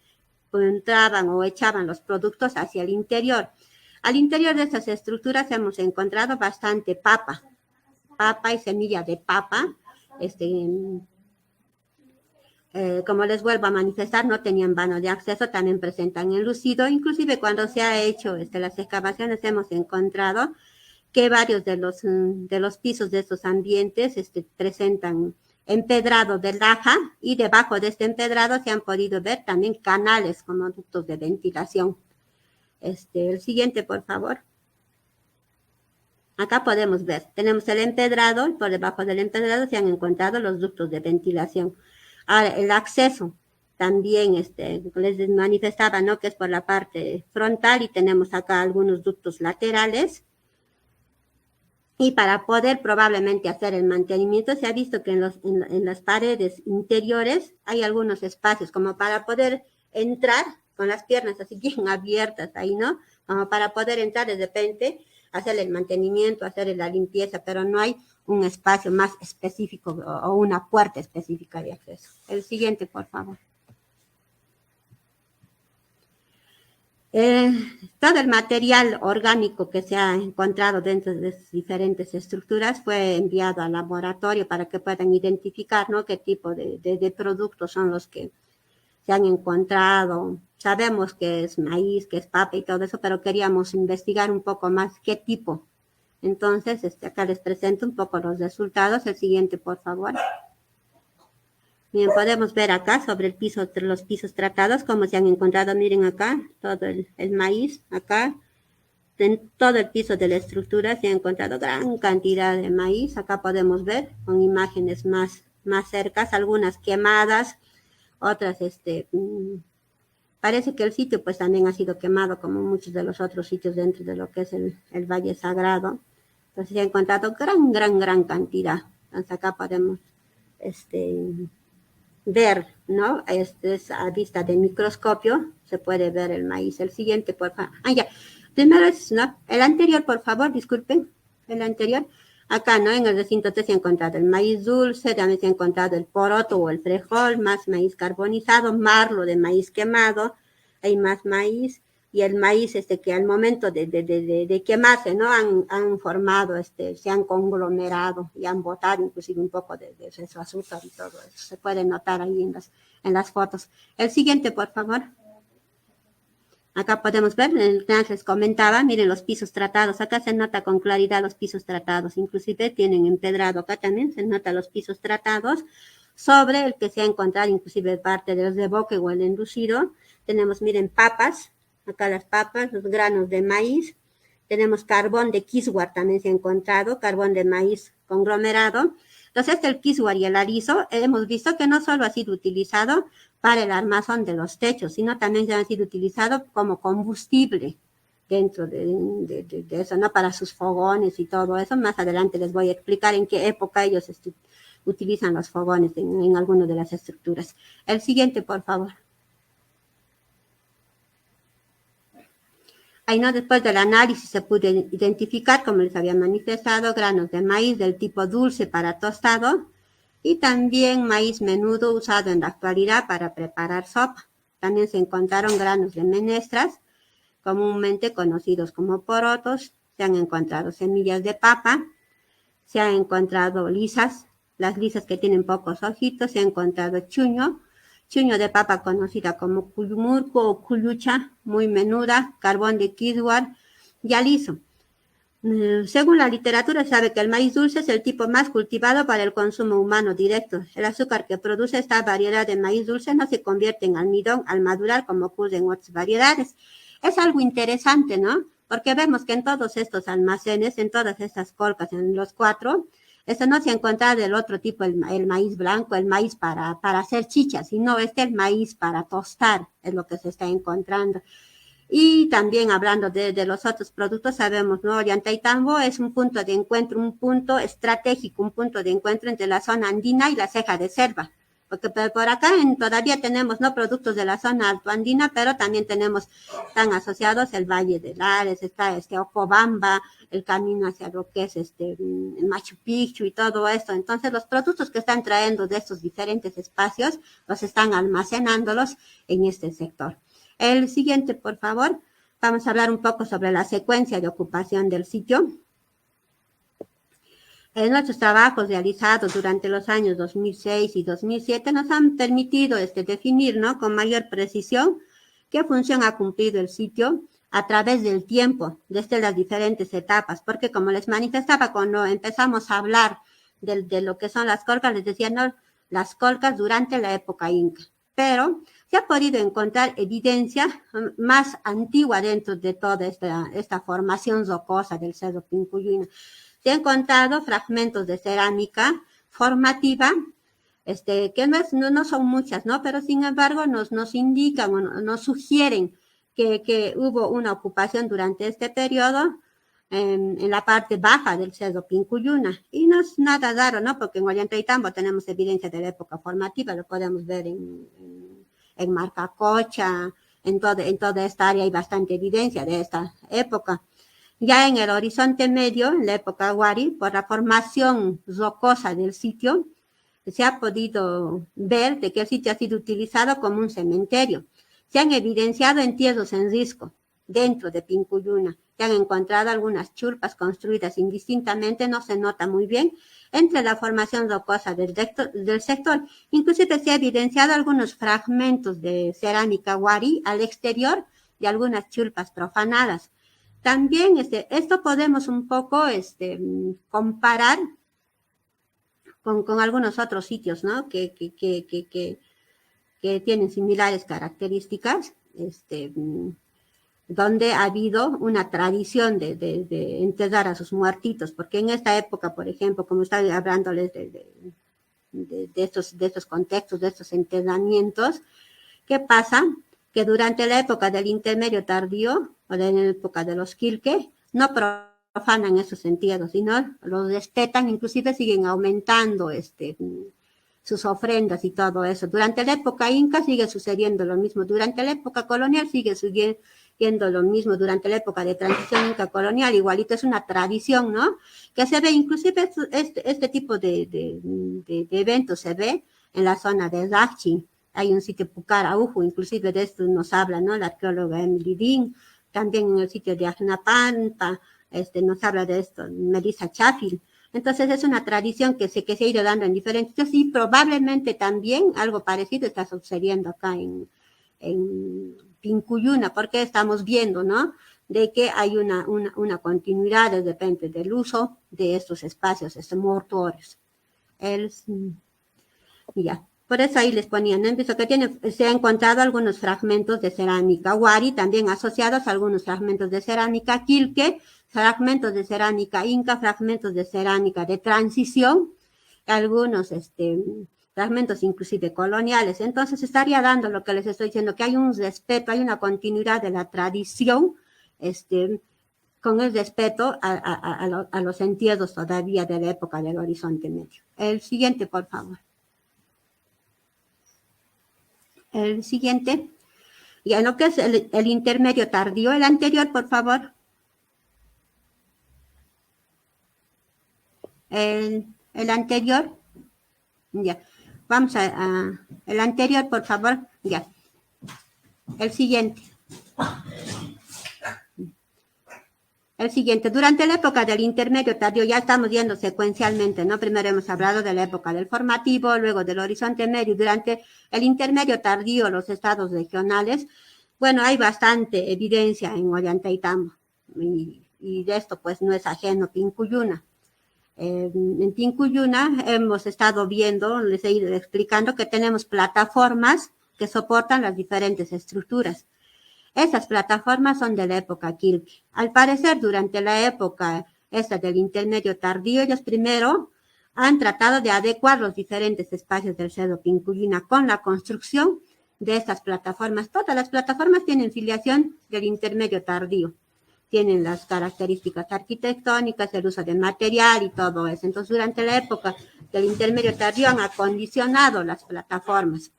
entraban o echaban los productos hacia el interior. Al interior de estas estructuras hemos encontrado bastante papa y semilla de papa. Como les vuelvo a manifestar, no tenían vano de acceso, también presentan enlucido. Inclusive cuando se ha hecho las excavaciones, hemos encontrado que varios de los pisos de estos ambientes presentan empedrado de laja, y debajo de este empedrado se han podido ver también canales como ductos de ventilación. El siguiente, por favor. Acá podemos ver, tenemos el empedrado, y por debajo del empedrado se han encontrado los ductos de ventilación. Ahora, el acceso también les manifestaba, ¿no?, que es por la parte frontal, y tenemos acá algunos ductos laterales. Y para poder probablemente hacer el mantenimiento, se ha visto que en las paredes interiores hay algunos espacios como para poder entrar con las piernas así bien abiertas ahí, ¿no? Como para poder entrar de repente, hacer el mantenimiento, hacer la limpieza, pero no hay un espacio más específico o una puerta específica de acceso. El siguiente, por favor. Eh, Todo el material orgánico que se ha encontrado dentro de estas diferentes estructuras fue enviado al laboratorio para que puedan identificar, ¿no?, qué tipo de productos son los que se han encontrado. Sabemos que es maíz, que es papa y todo eso, pero queríamos investigar un poco más qué tipo. Entonces, acá les presento un poco los resultados. El siguiente, por favor. Bien, podemos ver acá sobre el piso, los pisos tratados, cómo se han encontrado. Miren acá, todo el maíz, acá, en todo el piso de la estructura se ha encontrado gran cantidad de maíz. Acá podemos ver con imágenes más cercas, algunas quemadas, otras, parece que el sitio pues también ha sido quemado como muchos de los otros sitios dentro de lo que es el Valle Sagrado. Entonces se ha encontrado gran cantidad. Entonces acá podemos, ver, ¿no? Es a vista de microscopio, se puede ver el maíz. El siguiente, por favor. Ya. Primero es, ¿no?, el anterior, por favor, disculpen. El anterior. Acá, ¿no?, en el recinto 3 se ha encontrado el maíz dulce, también se ha encontrado el poroto o el frijol, más maíz carbonizado, marlo de maíz quemado, hay más maíz, y el maíz que al momento de quemarse, ¿no?, han formado, se han conglomerado y han botado inclusive un poco de su azúcar y todo eso. Se puede notar ahí en las fotos. El siguiente, por favor. Acá podemos ver, les comentaba, miren los pisos tratados. Acá se nota con claridad los pisos tratados. Inclusive tienen empedrado. Acá también se nota los pisos tratados sobre el que se ha encontrado inclusive parte de los de boque o el enlucido. Tenemos, miren, papas. Acá las papas, los granos de maíz. Tenemos carbón de kiswar, también se ha encontrado, carbón de maíz conglomerado. Entonces, el kiswar y el arizo, hemos visto que no solo ha sido utilizado para el armazón de los techos, sino también han sido utilizados como combustible dentro de eso, ¿no?, para sus fogones y todo eso. Más adelante les voy a explicar en qué época ellos utilizan los fogones en algunas de las estructuras. El siguiente, por favor. Ahí, ¿no?, después del análisis se pudo identificar, como les había manifestado, granos de maíz del tipo dulce para tostado y también maíz menudo usado en la actualidad para preparar sopa. También se encontraron granos de menestras, comúnmente conocidos como porotos. Se han encontrado semillas de papa, se han encontrado lisas, las lisas que tienen pocos ojitos, se ha encontrado chuño de papa conocida como cuyumurco o cuyucha, muy menuda, carbón de kiswar y aliso. Según la literatura, se sabe que el maíz dulce es el tipo más cultivado para el consumo humano directo. El azúcar que produce esta variedad de maíz dulce no se convierte en almidón al madurar como ocurre en otras variedades. Es algo interesante, ¿no? Porque vemos que en todos estos almacenes, en todas estas colcas, en los 4, no se encuentra del otro tipo, el maíz blanco, el maíz para hacer chichas, sino el maíz para tostar, es lo que se está encontrando. Y también hablando de los otros productos, sabemos, ¿no?, Ollantaytambo es un punto de encuentro, un punto estratégico, un punto de encuentro entre la zona andina y la ceja de selva. Porque por acá todavía tenemos, ¿no?, productos de la zona altoandina, pero también están asociados el Valle de Lares, está Ocobamba, el camino hacia lo que es Machu Picchu y todo esto. Entonces, los productos que están trayendo de estos diferentes espacios, los están almacenándolos en este sector. El siguiente, por favor. Vamos a hablar un poco sobre la secuencia de ocupación del sitio. Nuestros trabajos realizados durante los años 2006 y 2007 nos han permitido definir, ¿no?, con mayor precisión qué función ha cumplido el sitio a través del tiempo, desde las diferentes etapas, porque como les manifestaba cuando empezamos a hablar de lo que son las colcas, les decía, no, las colcas durante la época inca, pero se ha podido encontrar evidencia más antigua dentro de toda esta formación rocosa del Cerro Pincuyuina. Se han encontrado fragmentos de cerámica formativa, que no son muchas, ¿no?, pero sin embargo nos indican o nos sugieren que hubo una ocupación durante este periodo en la parte baja del Cerro Pincuyuna. Y no es nada raro, ¿no?, porque en Ollantaytambo tenemos evidencia de la época formativa, lo podemos ver en Marcacocha, en toda esta área hay bastante evidencia de esta época. Ya en el horizonte medio, en la época Wari, por la formación rocosa del sitio, se ha podido ver que el sitio ha sido utilizado como un cementerio. Se han evidenciado entierros en risco. dentro de Pincuyuna. Se han encontrado algunas chulpas construidas indistintamente, no se nota muy bien, entre la formación rocosa del sector. Inclusive se ha evidenciado algunos fragmentos de cerámica huari al exterior de algunas chulpas profanadas. También esto podemos un poco comparar con algunos otros sitios, ¿no? que tienen similares características, donde ha habido una tradición de enterrar a sus muertitos, porque en esta época, por ejemplo, como estaba hablándoles de estos contextos, de estos enterramientos, ¿qué pasa? Que durante la época del intermedio tardío, o en la época de los Quilque, no profanan esos entierros, sino los respetan, inclusive siguen aumentando sus ofrendas y todo eso. Durante la época inca sigue sucediendo lo mismo, durante la época colonial sigue sucediendo lo mismo, durante la época de transición inca colonial, igualito es una tradición, ¿no? Que se ve, inclusive este tipo de eventos se ve en la zona de Rachi. Hay un sitio Pucaraujo, inclusive de esto nos habla, ¿no? La arqueóloga Emily Dean, también en el sitio de Ajnapampa, nos habla de esto, Melissa Chaffil. Entonces es una tradición que se ha ido dando en diferentes sitios y probablemente también algo parecido está sucediendo acá en Pincuyuna, porque estamos viendo, ¿no? De que hay una continuidad de repente del uso de estos espacios, mortuorios. Ya. Por eso ahí les ponían, ¿no? Visto que se han encontrado algunos fragmentos de cerámica huari, también asociados a algunos fragmentos de cerámica quilque, fragmentos de cerámica inca, fragmentos de cerámica de transición, algunos fragmentos inclusive coloniales. Entonces estaría dando lo que les estoy diciendo, que hay un respeto, hay una continuidad de la tradición, con el respeto a los entierros todavía de la época del Horizonte Medio. El siguiente, por favor. El siguiente, y en lo que es el intermedio tardío, el anterior, por favor. El anterior, ya. Vamos el anterior, por favor, ya. El siguiente. El siguiente, durante la época del intermedio tardío, ya estamos viendo secuencialmente, ¿no? Primero hemos hablado de la época del formativo, luego del horizonte medio, durante el intermedio tardío, los estados regionales. Bueno, hay bastante evidencia en Ollantaytambo, y de esto pues no es ajeno Pincuyuna. En Pincuyuna hemos estado viendo, les he ido explicando que tenemos plataformas que soportan las diferentes estructuras. Esas plataformas son de la época Quilque. Al parecer, durante la época esta del intermedio tardío, ellos primero han tratado de adecuar los diferentes espacios del Cerro Pincuyuna con la construcción de estas plataformas. Todas las plataformas tienen filiación del intermedio tardío. Tienen las características arquitectónicas, el uso de material y todo eso. Entonces, durante la época del intermedio tardío han acondicionado las plataformas.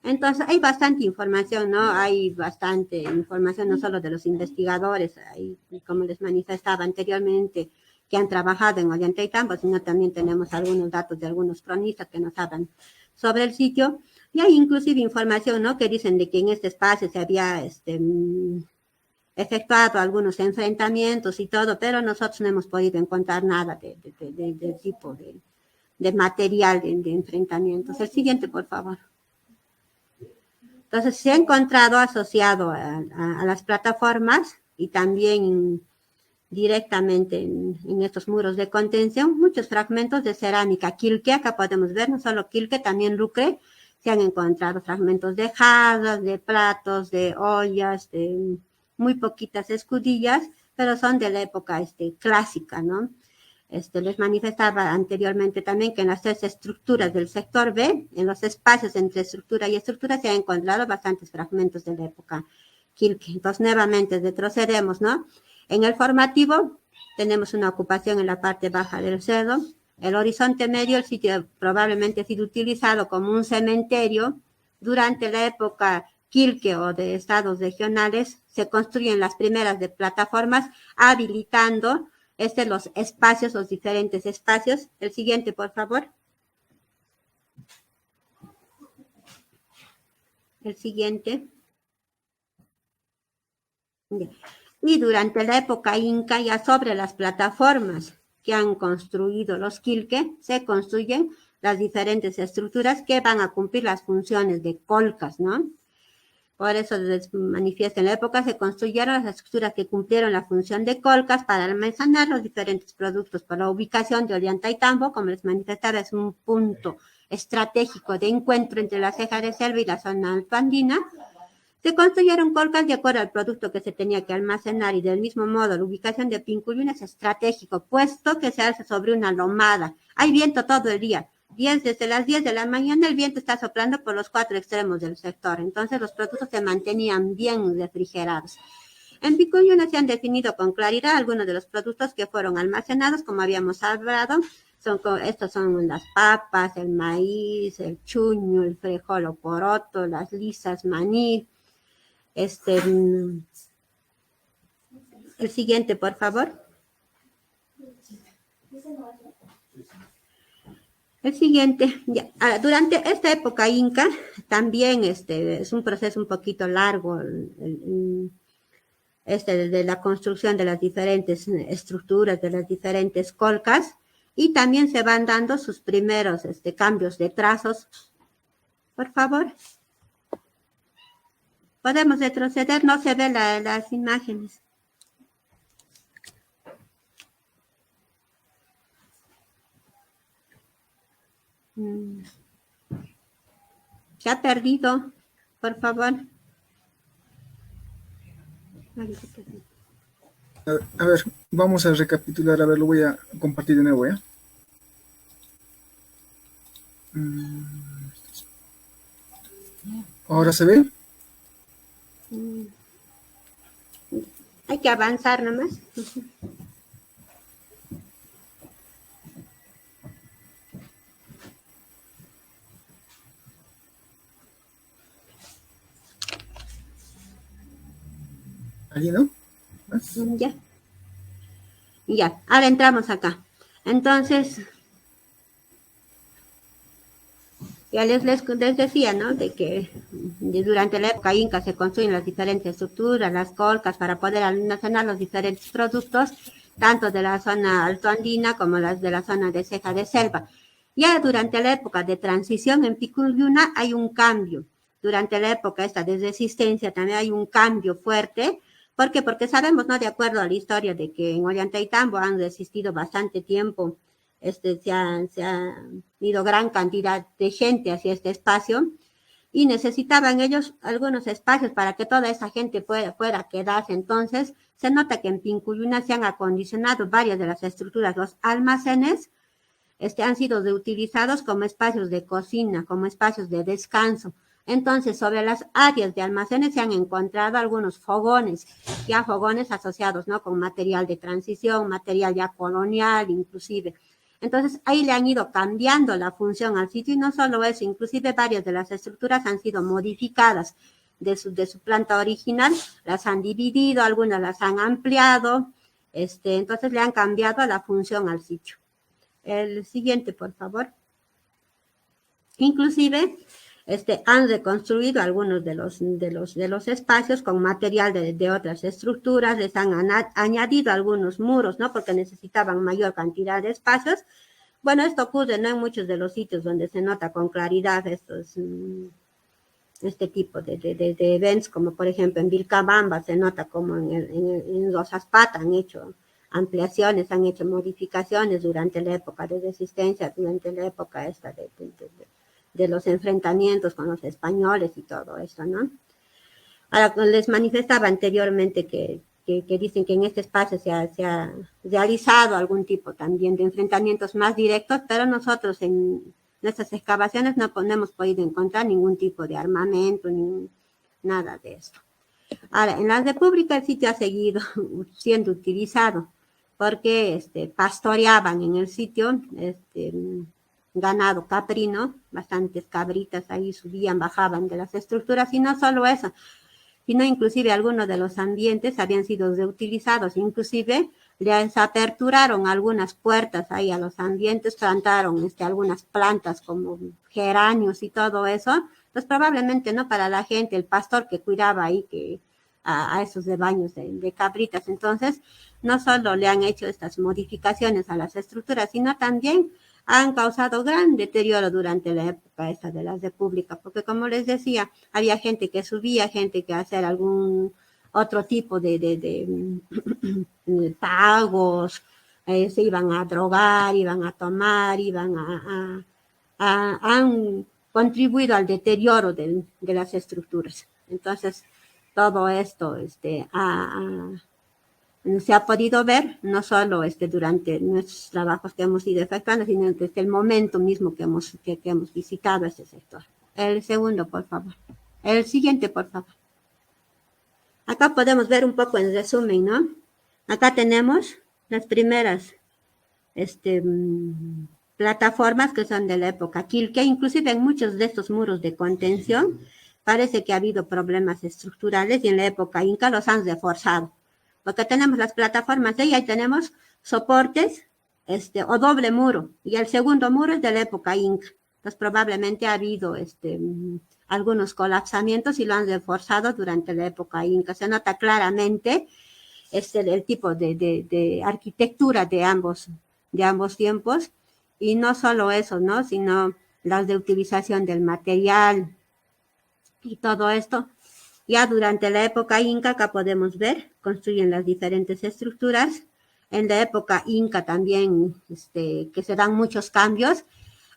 Entonces, hay bastante información, ¿no? Hay bastante información no solo de los investigadores, hay, como les manifestaba anteriormente, que han trabajado en Ollantaytambo, sino también tenemos algunos datos de algunos cronistas que nos hablan sobre el sitio. Y hay inclusive información, ¿no? Que dicen de que en este espacio se había efectuado algunos enfrentamientos y todo, pero nosotros no hemos podido encontrar nada de tipo de material de enfrentamientos. El siguiente, por favor. Entonces, se ha encontrado asociado a las plataformas y también directamente en estos muros de contención muchos fragmentos de cerámica quilque. Acá podemos ver no solo quilque, también lucre. Se han encontrado fragmentos de jarras, de platos, de ollas, de muy poquitas escudillas, pero son de la época clásica, ¿no? Les manifestaba anteriormente también que en las tres estructuras del sector B, en los espacios entre estructura y estructura, se han encontrado bastantes fragmentos de la época Quilque. Entonces, nuevamente retrocedemos, ¿no? En el formativo tenemos una ocupación en la parte baja del cerro. El horizonte medio, el sitio probablemente ha sido utilizado como un cementerio. Durante la época Quilque o de estados regionales, se construyen las primeras de plataformas, habilitando los espacios, los diferentes espacios. El siguiente, por favor. El siguiente. Y durante la época inca, ya sobre las plataformas que han construido los quilque, se construyen las diferentes estructuras que van a cumplir las funciones de colcas, ¿no? Por eso les manifiesta en la época se construyeron las estructuras que cumplieron la función de colcas para almacenar los diferentes productos. Por la ubicación de Ollantaytambo, como les manifestaba, es un punto estratégico de encuentro entre la ceja de selva y la zona altoandina. Se construyeron colcas de acuerdo al producto que se tenía que almacenar y del mismo modo la ubicación de Pincuyuna es estratégico, puesto que se hace sobre una lomada. Hay viento todo el día. Desde las 10 de la mañana el viento está soplando por los 4 extremos del sector. Entonces los productos se mantenían bien refrigerados. En Pincuyuna se han definido con claridad algunos de los productos que fueron almacenados, como habíamos hablado. Estos son las papas, el maíz, el chuño, el frijol poroto, las lisas, maní. El siguiente, por favor. El siguiente, durante esta época inca, también es un proceso un poquito largo, de la construcción de las diferentes estructuras, de las diferentes colcas, y también se van dando sus primeros cambios de trazos. Por favor. Podemos retroceder, no se ven las imágenes. Se ha perdido, por favor. A ver, vamos a recapitular, a ver, lo voy a compartir de nuevo, ¿ya? ¿Ahora se ve? Hay que avanzar nomás. ¿Allí no? Ya. Ya, ahora entramos acá. Entonces, ya les decía, ¿no? De que durante la época inca se construyen las diferentes estructuras, las colcas, para poder almacenar los diferentes productos, tanto de la zona altoandina como las de la zona de ceja de selva. Ya durante la época de transición en Pincuyuna hay un cambio. Durante la época esta de resistencia también hay un cambio fuerte. ¿Por qué? Porque sabemos, ¿no? De acuerdo a la historia de que en Ollantaytambo han resistido bastante tiempo. Se ha ido gran cantidad de gente hacia este espacio y necesitaban ellos algunos espacios para que toda esa gente pueda quedarse. Entonces, se nota que en Pincuyuna se han acondicionado varias de las estructuras, los almacenes han sido reutilizados como espacios de cocina, como espacios de descanso. Entonces, sobre las áreas de almacenes se han encontrado algunos fogones, ya fogones asociados, ¿no? Con material de transición, material ya colonial, inclusive. Entonces, ahí le han ido cambiando la función al sitio y no solo eso, inclusive varias de las estructuras han sido modificadas de su planta original, las han dividido, algunas las han ampliado, entonces le han cambiado la función al sitio. El siguiente, por favor. Inclusive, han reconstruido algunos de los espacios con material de otras estructuras, les han añadido algunos muros, ¿no? Porque necesitaban mayor cantidad de espacios. Bueno, esto ocurre, ¿no? En muchos de los sitios donde se nota con claridad este tipo de eventos, como por ejemplo en Vilcabamba se nota como en Rosaspata han hecho ampliaciones, han hecho modificaciones durante la época de resistencia, durante la época esta de los enfrentamientos con los españoles y todo esto, ¿no? Ahora, les manifestaba anteriormente que dicen que en este espacio se ha realizado algún tipo también de enfrentamientos más directos, pero nosotros en nuestras excavaciones no hemos podido encontrar ningún tipo de armamento, ni nada de esto. Ahora, en la República el sitio ha seguido siendo utilizado porque pastoreaban en el sitio ganado caprino, bastantes cabritas ahí subían, bajaban de las estructuras, y no solo eso, sino inclusive algunos de los ambientes habían sido reutilizados, inclusive les aperturaron algunas puertas ahí a los ambientes, plantaron algunas plantas como geranios y todo eso, pues probablemente no para la gente, el pastor que cuidaba ahí, que a esos rebaños de cabritas. Entonces, no solo le han hecho estas modificaciones a las estructuras, sino también han causado gran deterioro durante la época esta de la República, porque como les decía, había gente que subía, gente que hacía algún otro tipo de pagos, se iban a drogar, iban a tomar, han contribuido al deterioro de las estructuras. Entonces, todo esto se ha podido ver, no solo durante nuestros trabajos que hemos ido efectuando, sino desde el momento mismo que hemos visitado este sector. El segundo, por favor. El siguiente, por favor. Acá podemos ver un poco en resumen, ¿no? Acá tenemos las primeras plataformas que son de la época Quilque, inclusive en muchos de estos muros de contención parece que ha habido problemas estructurales y en la época Inca los han reforzado. Porque tenemos las plataformas de ahí, ahí tenemos soportes o doble muro, y el segundo muro es de la época Inca. Entonces probablemente ha habido algunos colapsamientos y lo han reforzado durante la época Inca. Se nota claramente el tipo de arquitectura de ambos tiempos, y no solo eso, ¿no? Sino las de utilización del material y todo esto. Ya durante la época Inca, acá podemos ver, construyen las diferentes estructuras. En la época Inca también, que se dan muchos cambios,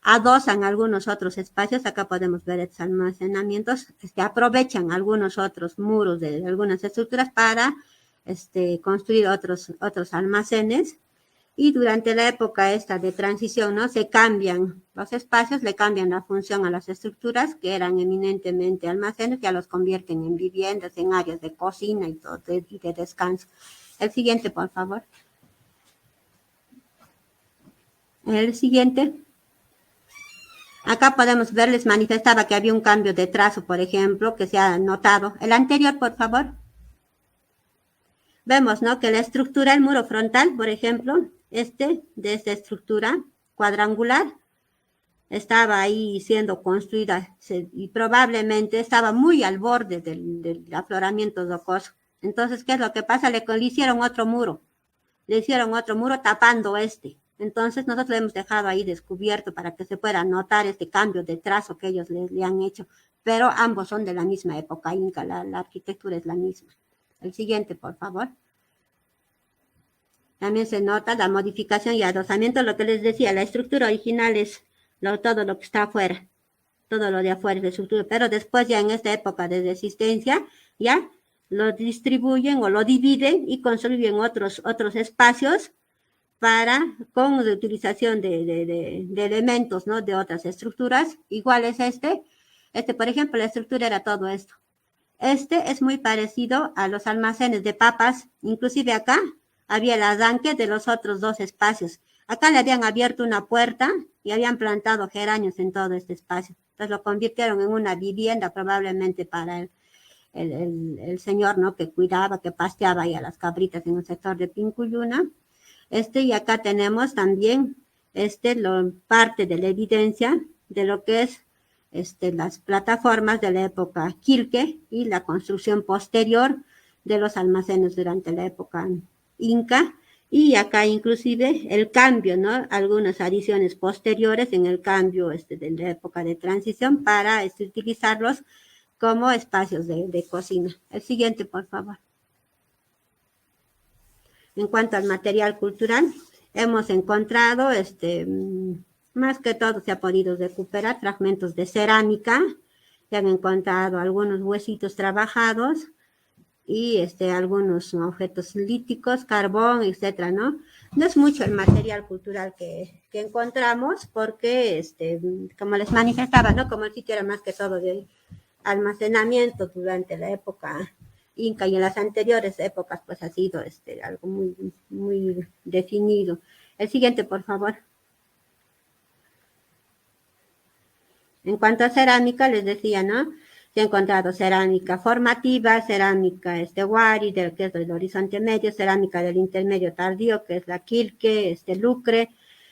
adosan algunos otros espacios. Acá podemos ver estos almacenamientos, aprovechan algunos otros muros de algunas estructuras para construir otros almacenes. Y durante la época esta de transición, ¿no? Se cambian los espacios, le cambian la función a las estructuras que eran eminentemente almacenes, ya los convierten en viviendas, en áreas de cocina y todo, y de descanso. El siguiente, por favor. El siguiente. Acá podemos ver, les manifestaba que había un cambio de trazo, por ejemplo, que se ha notado. El anterior, por favor. Vemos, ¿no? Que la estructura, el muro frontal, por ejemplo, de esta estructura cuadrangular, estaba ahí siendo construida y probablemente estaba muy al borde del afloramiento rocoso. Entonces, ¿qué es lo que pasa? Le hicieron otro muro. Le hicieron otro muro tapando Entonces, nosotros lo hemos dejado ahí descubierto para que se pueda notar este cambio de trazo que ellos le han hecho. Pero ambos son de la misma época inca, la arquitectura es la misma. El siguiente, por favor. También se nota la modificación y adosamiento, lo que les decía, la estructura original es todo lo que está afuera, todo lo de afuera es la estructura, pero después ya en esta época de resistencia, ya lo distribuyen o lo dividen y construyen otros espacios con la utilización de elementos, ¿no? De otras estructuras. Igual es por ejemplo, la estructura era todo esto. Es muy parecido a los almacenes de papas, inclusive acá había el arranque de los otros dos espacios. Acá le habían abierto una puerta y habían plantado geranios en todo este espacio. Entonces lo convirtieron en una vivienda probablemente para el señor, ¿no? Que cuidaba, que pasteaba ahí a las cabritas en el sector de Pincuyuna. Y acá tenemos también parte de la evidencia de lo que es las plataformas de la época Quilque y la construcción posterior de los almacenes durante la época Inca, y acá inclusive el cambio, ¿no? Algunas adiciones posteriores en el cambio de la época de transición para utilizarlos como espacios de cocina. El siguiente, por favor. En cuanto al material cultural, hemos encontrado, más que todo se ha podido recuperar fragmentos de cerámica, se han encontrado algunos huesitos trabajados y algunos objetos líticos, carbón, etcétera, ¿no? No es mucho el material cultural que encontramos porque, como les manifestaba, ¿no? Como el sitio era más que todo de almacenamiento durante la época Inca y en las anteriores épocas, pues ha sido algo muy, muy definido. El siguiente, por favor. En cuanto a cerámica, les decía, ¿no? Se ha encontrado cerámica formativa, cerámica wari, que es del horizonte medio, cerámica del intermedio tardío, que es la quilque, lucre,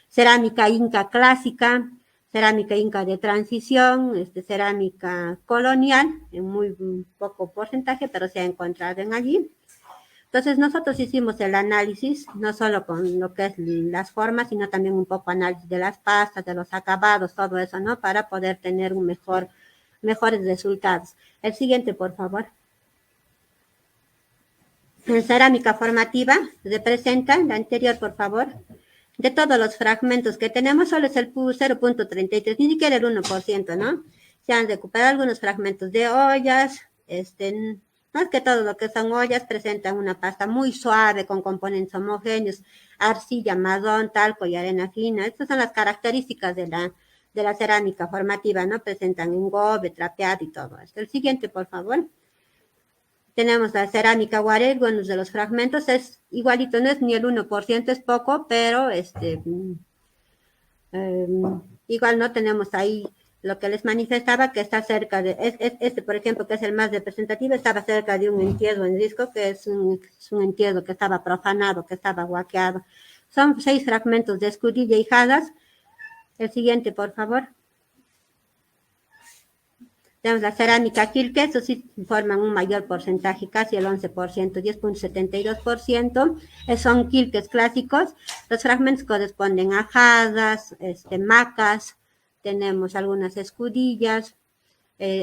cerámica inca clásica, cerámica inca de transición, cerámica colonial, en muy poco porcentaje, pero se ha encontrado en allí. Entonces nosotros hicimos el análisis, no solo con lo que es las formas, sino también un poco análisis de las pastas, de los acabados, todo eso, ¿no? Para poder tener mejores resultados. El siguiente, por favor. En cerámica formativa, representa, la anterior, por favor. De todos los fragmentos que tenemos, solo es el 0.33, ni siquiera el 1%, ¿no? Se han recuperado algunos fragmentos de ollas, más que todo lo que son ollas, presentan una pasta muy suave con componentes homogéneos, arcilla, marrón, talco y arena fina. Estas son las características de la cerámica formativa, ¿no? Presentan engobe, trapeado y todo esto. El siguiente, por favor. Tenemos la cerámica Guarel, bueno, de los fragmentos es igualito, no es ni el 1%, es poco, pero igual no tenemos ahí lo que les manifestaba, que está cerca de, por ejemplo, que es el más representativo, estaba cerca de un entierro en disco, que es un entierro que estaba profanado, que estaba guaqueado. Son 6 fragmentos de escudilla y jadas. El siguiente, por favor. Tenemos la cerámica quilque, eso sí forman un mayor porcentaje, casi el 11%, 10.72%. Son quilques clásicos. Los fragmentos corresponden a jadas, macas, tenemos algunas escudillas,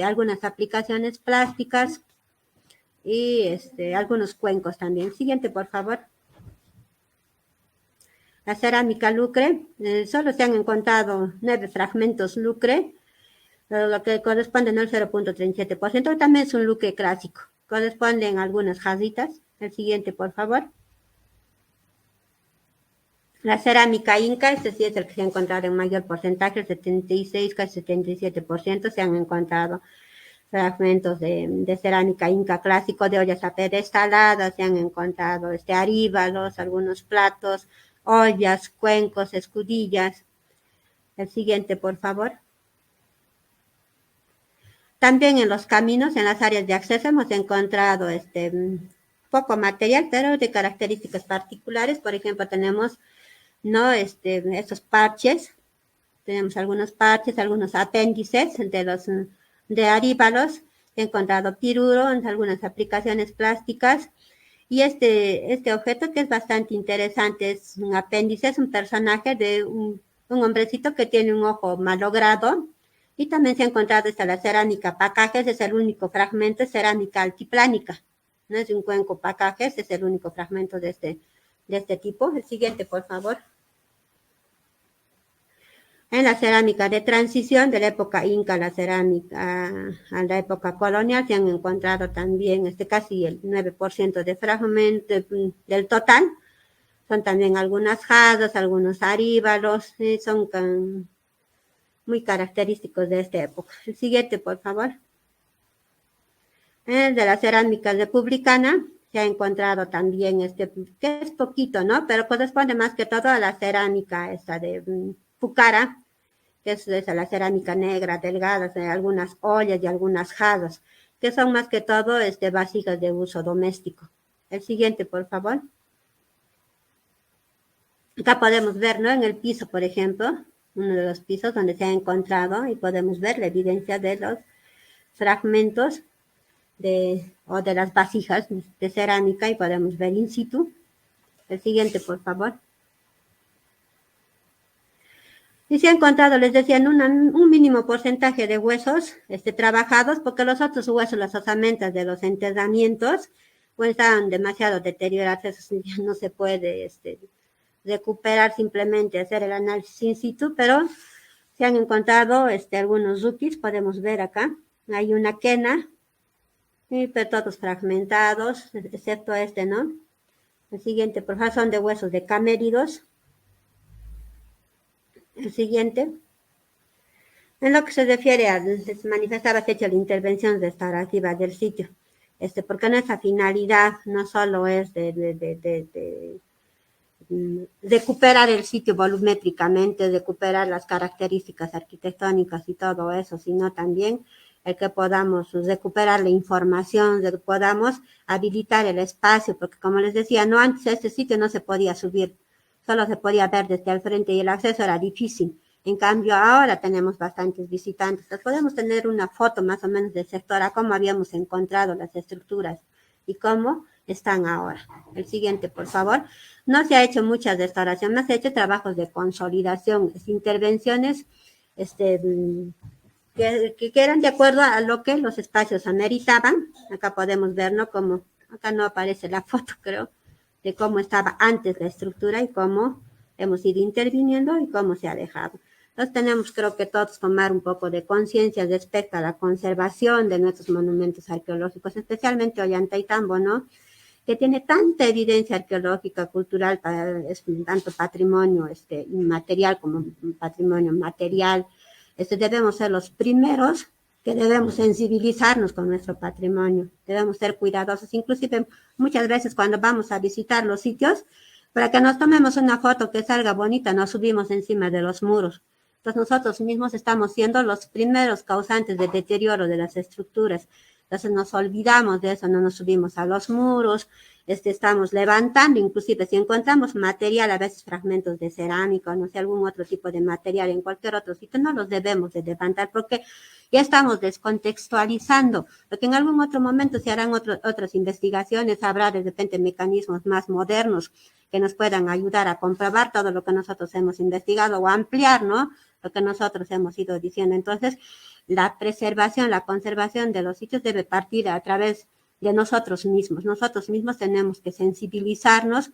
algunas aplicaciones plásticas y algunos cuencos también. Siguiente, por favor. La cerámica lucre, solo se han encontrado 9 fragmentos lucre, lo que corresponde al 0.37%, también es un lucre clásico. Corresponden algunas jarritas. El siguiente, por favor. La cerámica inca, sí es el que se ha encontrado en mayor porcentaje, el 76, casi 77%, se han encontrado fragmentos de cerámica inca clásico, de ollas apedestaladas, se han encontrado aríbalos, algunos platos, ollas, cuencos, escudillas. El siguiente, por favor. También en los caminos, en las áreas de acceso, hemos encontrado poco material, pero de características particulares. Por ejemplo, tenemos estos parches, tenemos algunos parches, algunos apéndices de aríbalos, he encontrado piruro, algunas aplicaciones plásticas, y este objeto que es bastante interesante, es un apéndice, es un personaje de un hombrecito que tiene un ojo malogrado, y también se ha encontrado la cerámica pacajes, es el único fragmento de cerámica altiplánica, no es un cuenco pacajes, es el único fragmento de este tipo. El siguiente, por favor. En la cerámica de transición de la época inca, la cerámica a la época colonial, se han encontrado también casi el 9% de fragmentos del total. Son también algunas jadas, algunos aríbalos, son muy característicos de esta época. El siguiente, por favor. De la cerámica republicana se ha encontrado también que es poquito, ¿no? Pero corresponde más que todo a la cerámica esta de Pucara, que es la cerámica negra, delgada, algunas ollas y algunas jarras, que son más que todo vasijas de uso doméstico. El siguiente, por favor. Acá podemos ver, ¿no? En el piso, por ejemplo, uno de los pisos donde se ha encontrado, y podemos ver la evidencia de los fragmentos o de las vasijas de cerámica, y podemos ver in situ. El siguiente, por favor. Y se ha encontrado, les decía, un mínimo porcentaje de huesos trabajados, porque los otros huesos, las osamentas de los enterramientos, pues estaban demasiado deteriorados, eso ya no se puede recuperar, simplemente hacer el análisis in situ, pero se han encontrado algunos rukis, podemos ver acá, hay una quena, pero todos fragmentados, excepto ¿no? El siguiente, por favor, son de huesos de caméridos. El siguiente. En lo que se refiere a, se manifestaba hecha la intervención restaurativa del sitio, porque nuestra finalidad no solo es de recuperar el sitio volumétricamente, recuperar las características arquitectónicas y todo eso, sino también el que podamos recuperar la información, que podamos habilitar el espacio, porque como les decía, antes este sitio no se podía subir, solo se podía ver desde el frente y el acceso era difícil. En cambio, ahora tenemos bastantes visitantes. Entonces, podemos tener una foto más o menos del sector, a cómo habíamos encontrado las estructuras y cómo están ahora. El siguiente, por favor. No se ha hecho mucha restauración, no se ha hecho trabajos de consolidación, intervenciones que eran de acuerdo a lo que los espacios ameritaban. Acá podemos ver, ¿no? Como, acá no aparece la foto, creo, de cómo estaba antes la estructura y cómo hemos ido interviniendo y cómo se ha dejado. Entonces tenemos, creo que todos, tomar un poco de conciencia respecto a la conservación de nuestros monumentos arqueológicos, especialmente Ollantaytambo, ¿no? Que tiene tanta evidencia arqueológica, cultural, es tanto patrimonio inmaterial como patrimonio material. Debemos ser los primeros que debemos sensibilizarnos con nuestro patrimonio, debemos ser cuidadosos, inclusive muchas veces cuando vamos a visitar los sitios, para que nos tomemos una foto que salga bonita, nos subimos encima de los muros. Entonces nosotros mismos estamos siendo los primeros causantes de deterioro de las estructuras. Entonces nos olvidamos de eso, no nos subimos a los muros, estamos levantando, inclusive si encontramos material, a veces fragmentos de cerámica, no sé, algún otro tipo de material en cualquier otro sitio, no los debemos de levantar porque ya estamos descontextualizando, porque en algún otro momento se harán otras investigaciones, habrá de repente mecanismos más modernos que nos puedan ayudar a comprobar todo lo que nosotros hemos investigado o ampliar, ¿no? Lo que nosotros hemos ido diciendo. Entonces, la preservación, la conservación de los sitios debe partir a través de nosotros mismos. Nosotros mismos tenemos que sensibilizarnos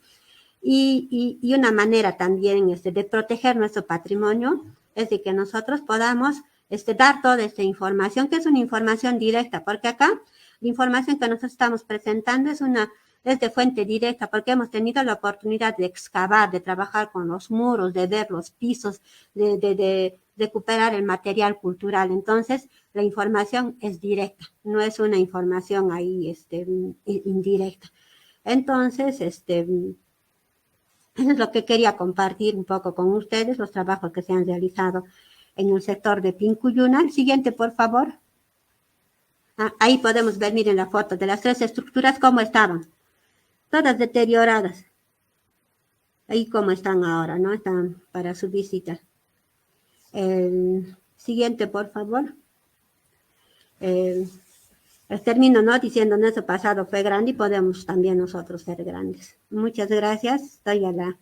y una manera también de proteger nuestro patrimonio es de que nosotros podamos dar toda esta información, que es una información directa, porque acá la información que nosotros estamos presentando es de fuente directa, porque hemos tenido la oportunidad de excavar, de trabajar con los muros, de ver los pisos, de recuperar el material cultural. Entonces, la información es directa, no es una información ahí indirecta. Entonces, eso es lo que quería compartir un poco con ustedes, los trabajos que se han realizado en el sector de Pincuyuna. El siguiente, por favor. Ahí podemos ver, miren la foto de las 3 estructuras, cómo estaban. Todas deterioradas. Ahí cómo están ahora, ¿no? Están para su visita. El siguiente, por favor. Termino, ¿no? Diciendo, nuestro pasado fue grande y podemos también nosotros ser grandes. Muchas gracias. Estoy a la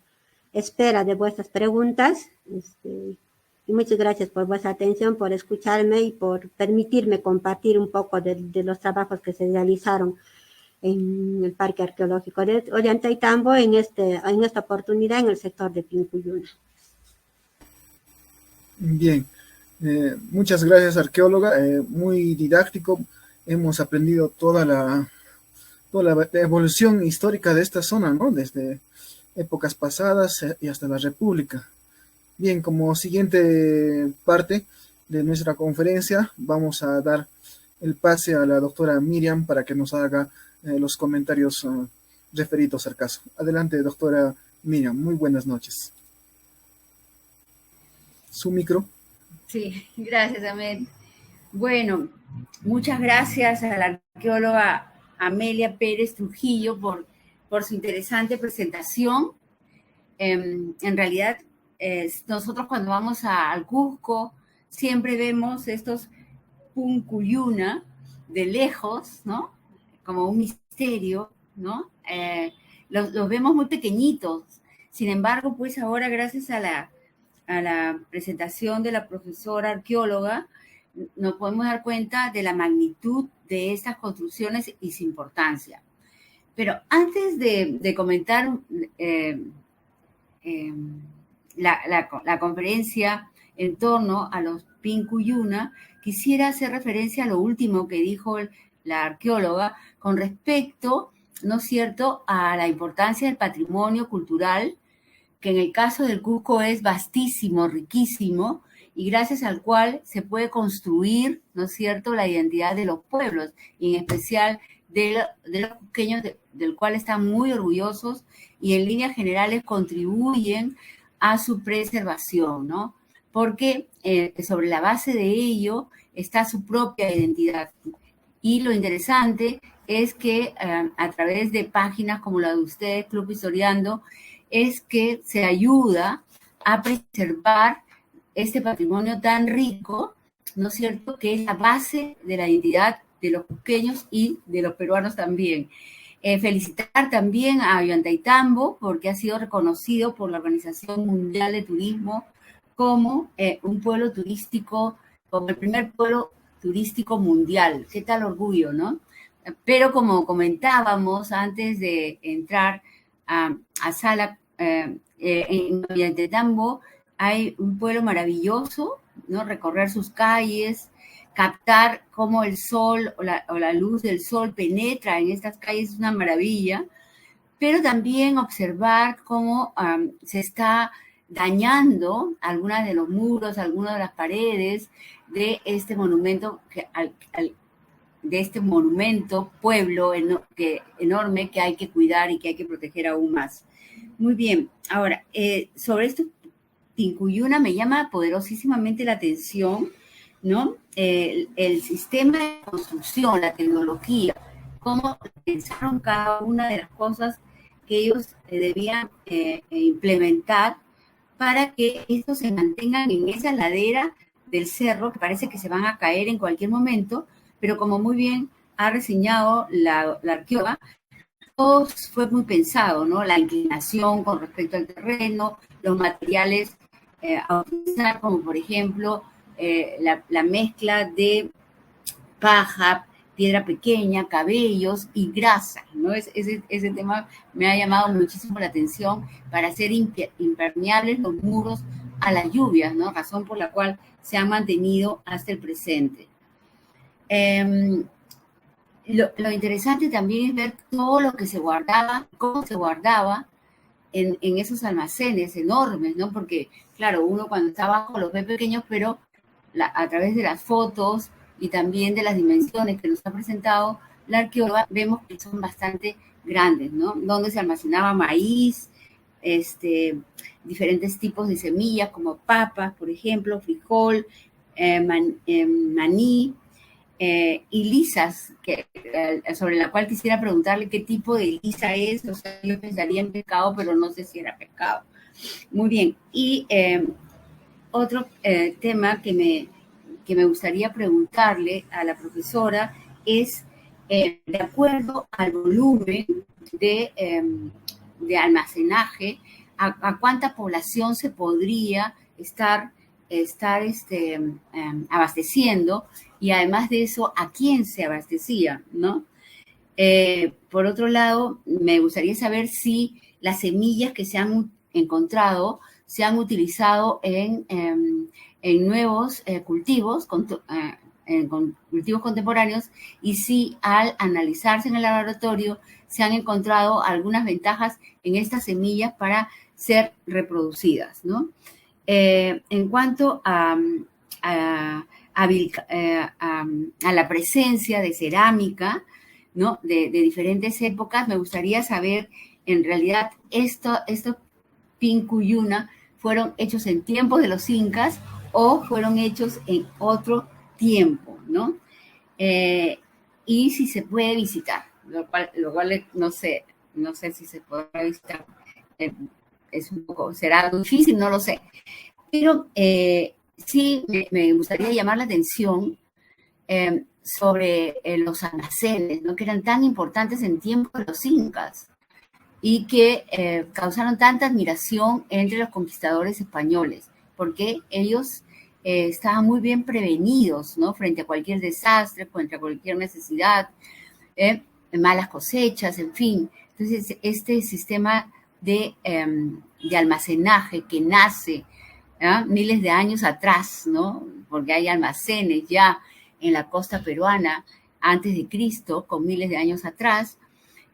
espera de vuestras preguntas. Y muchas gracias por vuestra atención, por escucharme y por permitirme compartir un poco de los trabajos que se realizaron en el Parque Arqueológico de Ollantaytambo en esta oportunidad en el sector de Pincuyuna. Bien, muchas gracias, arqueóloga, muy didáctico. Hemos aprendido toda la evolución histórica de esta zona, ¿no? Desde épocas pasadas y hasta la República. Bien, como siguiente parte de nuestra conferencia, vamos a dar el pase a la doctora Miriam para que nos haga los comentarios referidos al caso. Adelante, doctora Miriam, muy buenas noches. Su micro. Sí, gracias, Ahmed. Bueno, muchas gracias a la arqueóloga Amelia Pérez Trujillo por su interesante presentación. En realidad, nosotros cuando vamos al Cusco siempre vemos estos Pincuyuna de lejos, ¿no? Como un misterio, ¿no? Los vemos muy pequeñitos. Sin embargo, pues ahora gracias a la presentación de la profesora arqueóloga, nos podemos dar cuenta de la magnitud de estas construcciones y su importancia. Pero antes de comentar la conferencia en torno a los Pincuyuna, quisiera hacer referencia a lo último que dijo la arqueóloga con respecto, ¿no es cierto?, a la importancia del patrimonio cultural, que en el caso del Cusco es vastísimo, riquísimo, y gracias al cual se puede construir, ¿no es cierto?, la identidad de los pueblos, y en especial de los cusqueños, del cual están muy orgullosos y en líneas generales contribuyen a su preservación, ¿no? Porque sobre la base de ello está su propia identidad. Y lo interesante es que a través de páginas como la de ustedes, Club Historiando, es que se ayuda a preservar este patrimonio tan rico, ¿no es cierto?, que es la base de la identidad de los cusqueños y de los peruanos también. Felicitar también a Ollantaytambo porque ha sido reconocido por la Organización Mundial de Turismo como un pueblo turístico, como el primer pueblo turístico mundial. Qué tal orgullo, ¿no? Pero como comentábamos antes de entrar a sala, en Ollantaytambo hay un pueblo maravilloso, ¿no? Recorrer sus calles, captar cómo el sol o la luz del sol penetra en estas calles es una maravilla, pero también observar cómo se está dañando algunas de los muros, algunas de las paredes de este monumento, de este monumento pueblo enorme que hay que cuidar y que hay que proteger aún más. Muy bien, ahora, sobre esto, Pincuyuna me llama poderosísimamente la atención, ¿no? El sistema de construcción, la tecnología, cómo pensaron cada una de las cosas que ellos debían implementar para que estos se mantengan en esa ladera del cerro, que parece que se van a caer en cualquier momento, pero como muy bien ha reseñado la arqueóloga, todo fue muy pensado, ¿no? La inclinación con respecto al terreno, los materiales a utilizar, como por ejemplo la mezcla de paja, piedra pequeña, cabellos y grasa, ¿no? Ese tema me ha llamado muchísimo la atención para hacer impermeables los muros a las lluvias, ¿no? Razón por la cual se han mantenido hasta el presente. Lo interesante también es ver todo lo que se guardaba, cómo se guardaba en esos almacenes enormes, ¿no? Porque, claro, uno cuando está abajo los ve pequeños, pero a través de las fotos y también de las dimensiones que nos ha presentado la arqueóloga, vemos que son bastante grandes, ¿no? Donde se almacenaba maíz, diferentes tipos de semillas como papas, por ejemplo, frijol, maní, y lisas, sobre la cual quisiera preguntarle qué tipo de lisa es. O sea, yo pensaría en pescado, pero no sé si era pescado. Muy bien. Y otro tema que me gustaría preguntarle a la profesora es, de acuerdo al volumen de almacenaje, a cuánta población se podría estar abasteciendo, y además de eso, a quién se abastecía, ¿no? Por otro lado, me gustaría saber si las semillas que se han encontrado se han utilizado en nuevos cultivos, con cultivos contemporáneos, y si al analizarse en el laboratorio se han encontrado algunas ventajas en estas semillas para ser reproducidas, ¿no? En cuanto a la presencia de cerámica, ¿no? De diferentes épocas, me gustaría saber, en realidad, estos Pincuyuna fueron hechos en tiempos de los incas o fueron hechos en otro tiempo, ¿no? Y si se puede visitar, lo cual no sé si se podrá visitar. Es un poco, será difícil, no lo sé. Pero sí me gustaría llamar la atención sobre los almacenes, ¿no? Que eran tan importantes en tiempos de los incas y que causaron tanta admiración entre los conquistadores españoles, porque ellos estaban muy bien prevenidos, ¿no? Frente a cualquier desastre, frente a cualquier necesidad, malas cosechas, en fin. Entonces, este sistema de almacenaje que nace miles de años atrás, ¿no? Porque hay almacenes ya en la costa peruana antes de Cristo, con miles de años atrás,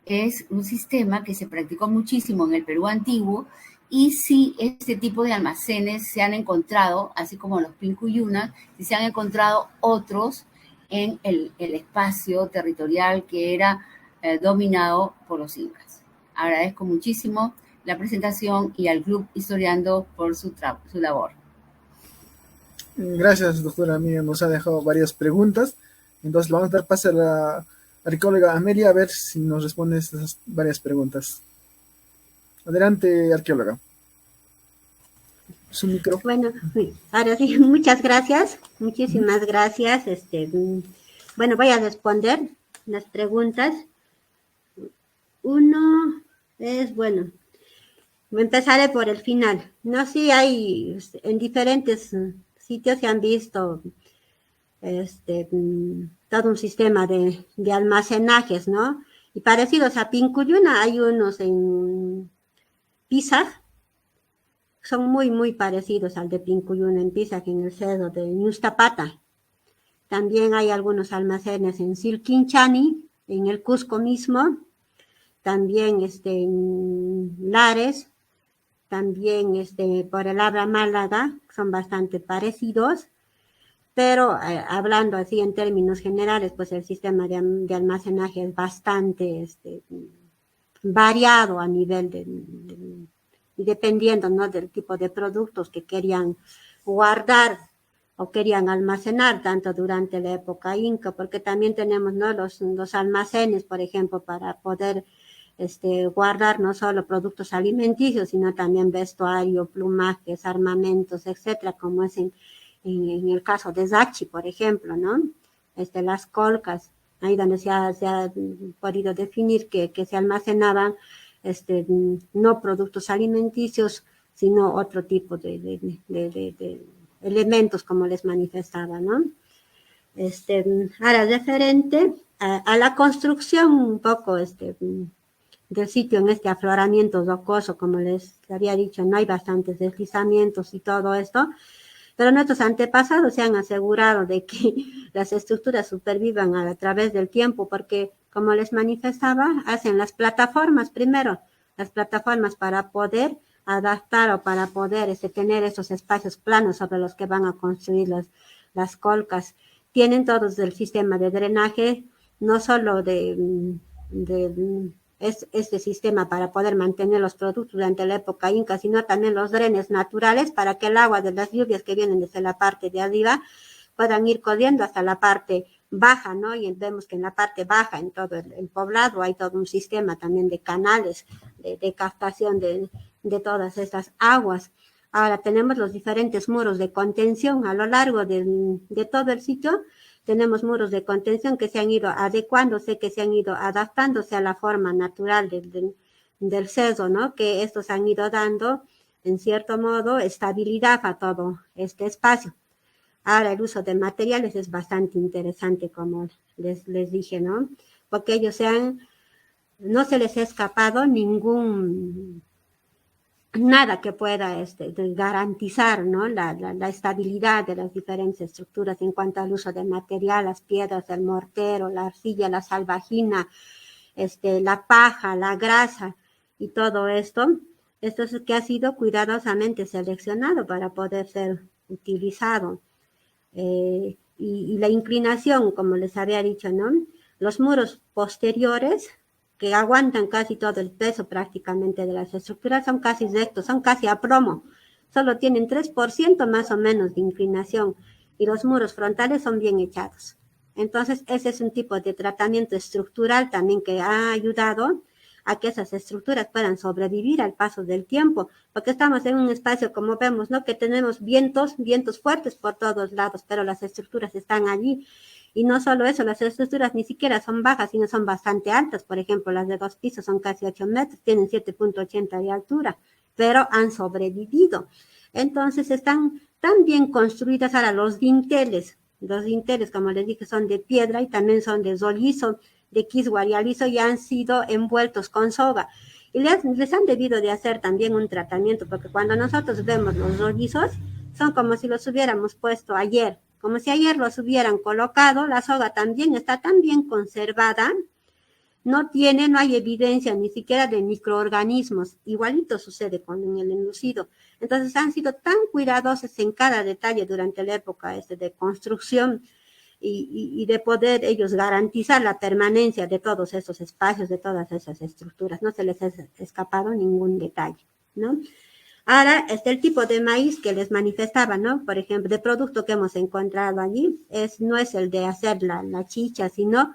es un sistema que se practicó muchísimo en el Perú antiguo, y sí, este tipo de almacenes se han encontrado, así como los Pincuyunas, y se han encontrado otros en el espacio territorial que era dominado por los incas. Agradezco muchísimo la presentación y al Club Historiando por su labor. Gracias, doctora Miriam, nos ha dejado varias preguntas. Entonces le vamos a dar pase a la arqueóloga Amelia a ver si nos responde estas varias preguntas. Adelante, arqueóloga. su micro. Bueno, ahora sí, muchas gracias, muchísimas gracias. Bueno, voy a responder las preguntas. Uno es, bueno, empezaré por el final. No, sí hay en diferentes sitios se han visto todo un sistema de almacenajes, ¿no? Y parecidos a Pincuyuna, hay unos en Pisac, son muy, muy parecidos al de Pincuyuna en Pisac, en el cerro de Ñustapata. También hay algunos almacenes en Silquinchani, en el Cusco mismo, también en Lares, también por el Abra Málaga, son bastante parecidos, pero hablando así en términos generales, pues el sistema de almacenaje es bastante variado a nivel y dependiendo, ¿no?, del tipo de productos que querían guardar o querían almacenar, tanto durante la época inca, porque también tenemos, ¿no?, los almacenes, por ejemplo, para poder guardar no solo productos alimenticios, sino también vestuario, plumajes, armamentos, etcétera, como es en el caso de Zachi, por ejemplo, ¿no? Las colcas, ahí donde se ha podido definir que se almacenaban no productos alimenticios, sino otro tipo de elementos, como les manifestaba, ¿no? Ahora, referente a la construcción un poco del sitio en este afloramiento rocoso, como les había dicho, no hay bastantes deslizamientos y todo esto, pero nuestros antepasados se han asegurado de que las estructuras supervivan a través del tiempo, porque, como les manifestaba, hacen las plataformas primero, las plataformas para poder adaptar o para poder tener esos espacios planos sobre los que van a construir las colcas. Tienen todos el sistema de drenaje, no solo este sistema para poder mantener los productos durante la época inca, sino también los drenes naturales para que el agua de las lluvias que vienen desde la parte de arriba puedan ir corriendo hasta la parte baja, ¿no? Y vemos que en la parte baja, en todo el poblado, hay todo un sistema también de canales de captación de todas estas aguas. Ahora tenemos los diferentes muros de contención a lo largo de todo el sitio. Tenemos muros de contención que se han ido adecuándose, que se han ido adaptándose a la forma natural del cerro, ¿no? Que estos han ido dando, en cierto modo, estabilidad a todo este espacio. Ahora, el uso de materiales es bastante interesante, como les dije, ¿no? Porque ellos no se les ha escapado nada que pueda garantizar, ¿no?, la estabilidad de las diferentes estructuras en cuanto al uso de material, las piedras, el mortero, la arcilla, la salvajina, la paja, la grasa y todo esto. Esto es que ha sido cuidadosamente seleccionado para poder ser utilizado. Y la inclinación, como les había dicho, ¿no? Los muros posteriores, que aguantan casi todo el peso prácticamente de las estructuras, son casi rectos, son casi a plomo, solo tienen 3% más o menos de inclinación, y los muros frontales son bien echados. Entonces, ese es un tipo de tratamiento estructural también que ha ayudado a que esas estructuras puedan sobrevivir al paso del tiempo, porque estamos en un espacio, como vemos, ¿no?, que tenemos vientos fuertes por todos lados, pero las estructuras están allí. Y no solo eso, las estructuras ni siquiera son bajas, sino son bastante altas. Por ejemplo, las de 2 pisos son casi 8 metros, tienen 7.80 de altura, pero han sobrevivido. Entonces, están tan bien construidas. Ahora, los dinteles, como les dije, son de piedra y también son de rollizo, de quisguar y aliso, y han sido envueltos con soga. Y les han debido de hacer también un tratamiento, porque cuando nosotros vemos los rollizos, son como si los hubiéramos puesto ayer, como si ayer los hubieran colocado. La soga también está tan bien conservada, no hay evidencia ni siquiera de microorganismos. Igualito sucede en el enlucido. Entonces han sido tan cuidadosos en cada detalle durante la época de construcción y de poder ellos garantizar la permanencia de todos esos espacios, de todas esas estructuras. No se les ha escapado ningún detalle, ¿no? Ahora, el tipo de maíz que les manifestaba, ¿no? Por ejemplo, de producto que hemos encontrado allí, no es el de hacer la chicha, sino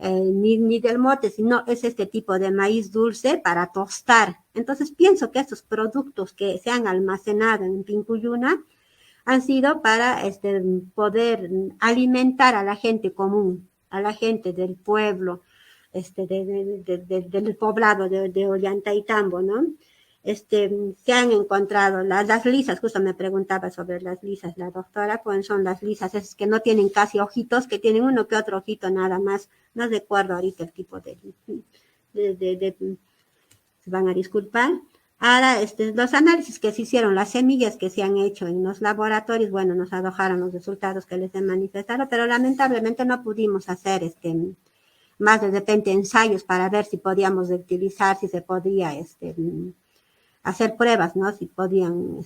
ni del mote, sino es este tipo de maíz dulce para tostar. Entonces pienso que estos productos que se han almacenado en Pincuyuna han sido para poder alimentar a la gente común, a la gente del pueblo, del poblado de Ollantaytambo, ¿no? Se han encontrado las lisas, justo me preguntaba sobre las lisas la doctora, pues son las lisas esas que no tienen casi ojitos, que tienen uno que otro ojito nada más, no recuerdo ahorita el tipo se van a disculpar. Ahora, los análisis que se hicieron, las semillas que se han hecho en los laboratorios, bueno, nos arrojaron los resultados que les he manifestado, pero lamentablemente no pudimos hacer más de repente ensayos para ver si podíamos utilizar, si se podía hacer pruebas, ¿no? Si podían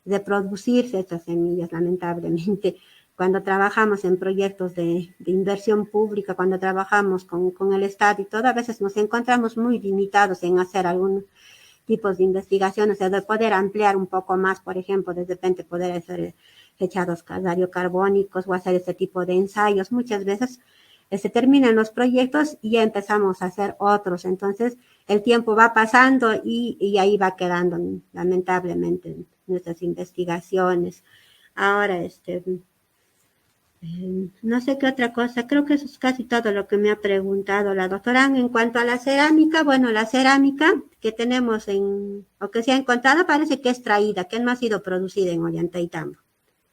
reproducirse estas semillas, lamentablemente. Cuando trabajamos en proyectos de inversión pública, cuando trabajamos con el Estado y todo, a veces nos encontramos muy limitados en hacer algunos tipos de investigación, o sea, de poder ampliar un poco más, por ejemplo, de repente poder hacer fechados radiocarbónicos o hacer este tipo de ensayos. Muchas veces se terminan los proyectos y ya empezamos a hacer otros. Entonces, el tiempo va pasando y ahí va quedando, lamentablemente, nuestras investigaciones. Ahora, no sé qué otra cosa, creo que eso es casi todo lo que me ha preguntado la doctora. En cuanto a la cerámica, bueno, la cerámica que tenemos o que se ha encontrado parece que es traída, que no ha sido producida en Ollantaytambo.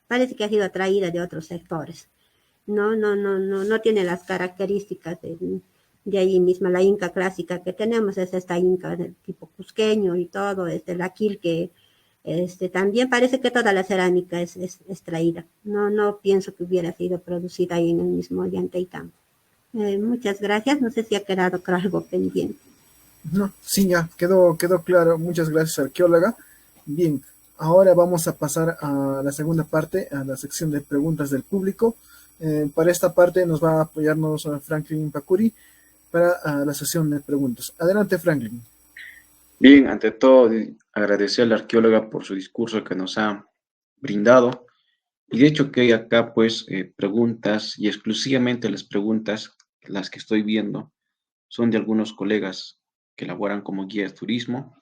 Parece que ha sido traída de otros sectores. No tiene las características de ahí misma. La inca clásica que tenemos es esta inca del tipo cusqueño y todo, la quil que también parece que toda la cerámica es traída. No pienso que hubiera sido producida ahí en el mismo Ollantaytambo. Muchas gracias. No sé si ha quedado claro algo pendiente. No, sí, ya quedó claro. Muchas gracias, arqueóloga. Bien, ahora vamos a pasar a la segunda parte, a la sección de preguntas del público. Para esta parte nos va a apoyarnos Franklin Pacuri para la sesión de preguntas. Adelante, Franklin. Bien, ante todo, agradecer a la arqueóloga por su discurso que nos ha brindado. Y de hecho que hay acá, pues, preguntas, y exclusivamente las preguntas, las que estoy viendo, son de algunos colegas que laboran como guías de turismo.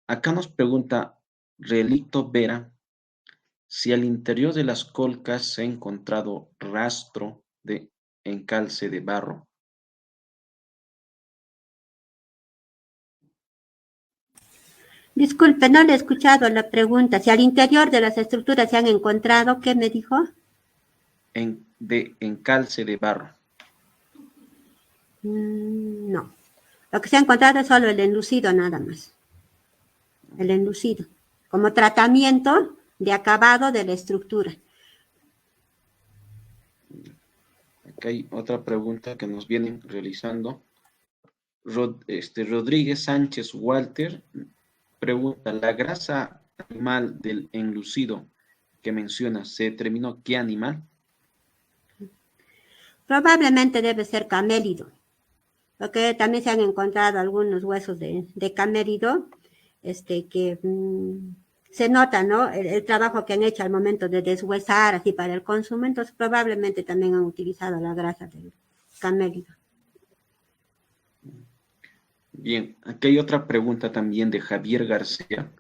Acá nos pregunta Relicto Vera si al interior de las colcas se ha encontrado rastro de encalce de barro. Disculpe, no le he escuchado la pregunta. Si al interior de las estructuras se han encontrado, ¿qué me dijo? De encalce de barro. No. Lo que se ha encontrado es solo el enlucido nada más. El enlucido. Como tratamiento de acabado de la estructura. Acá hay otra pregunta que nos vienen realizando. Rodríguez Sánchez Walter pregunta, ¿la grasa animal del enlucido que menciona se determinó qué animal? Probablemente debe ser camélido, porque también se han encontrado algunos huesos de camélido, que se nota, ¿no? El trabajo que han hecho al momento de deshuesar así para el consumo, entonces probablemente también han utilizado la grasa del camélido. Bien, aquí hay otra pregunta también de Javier García.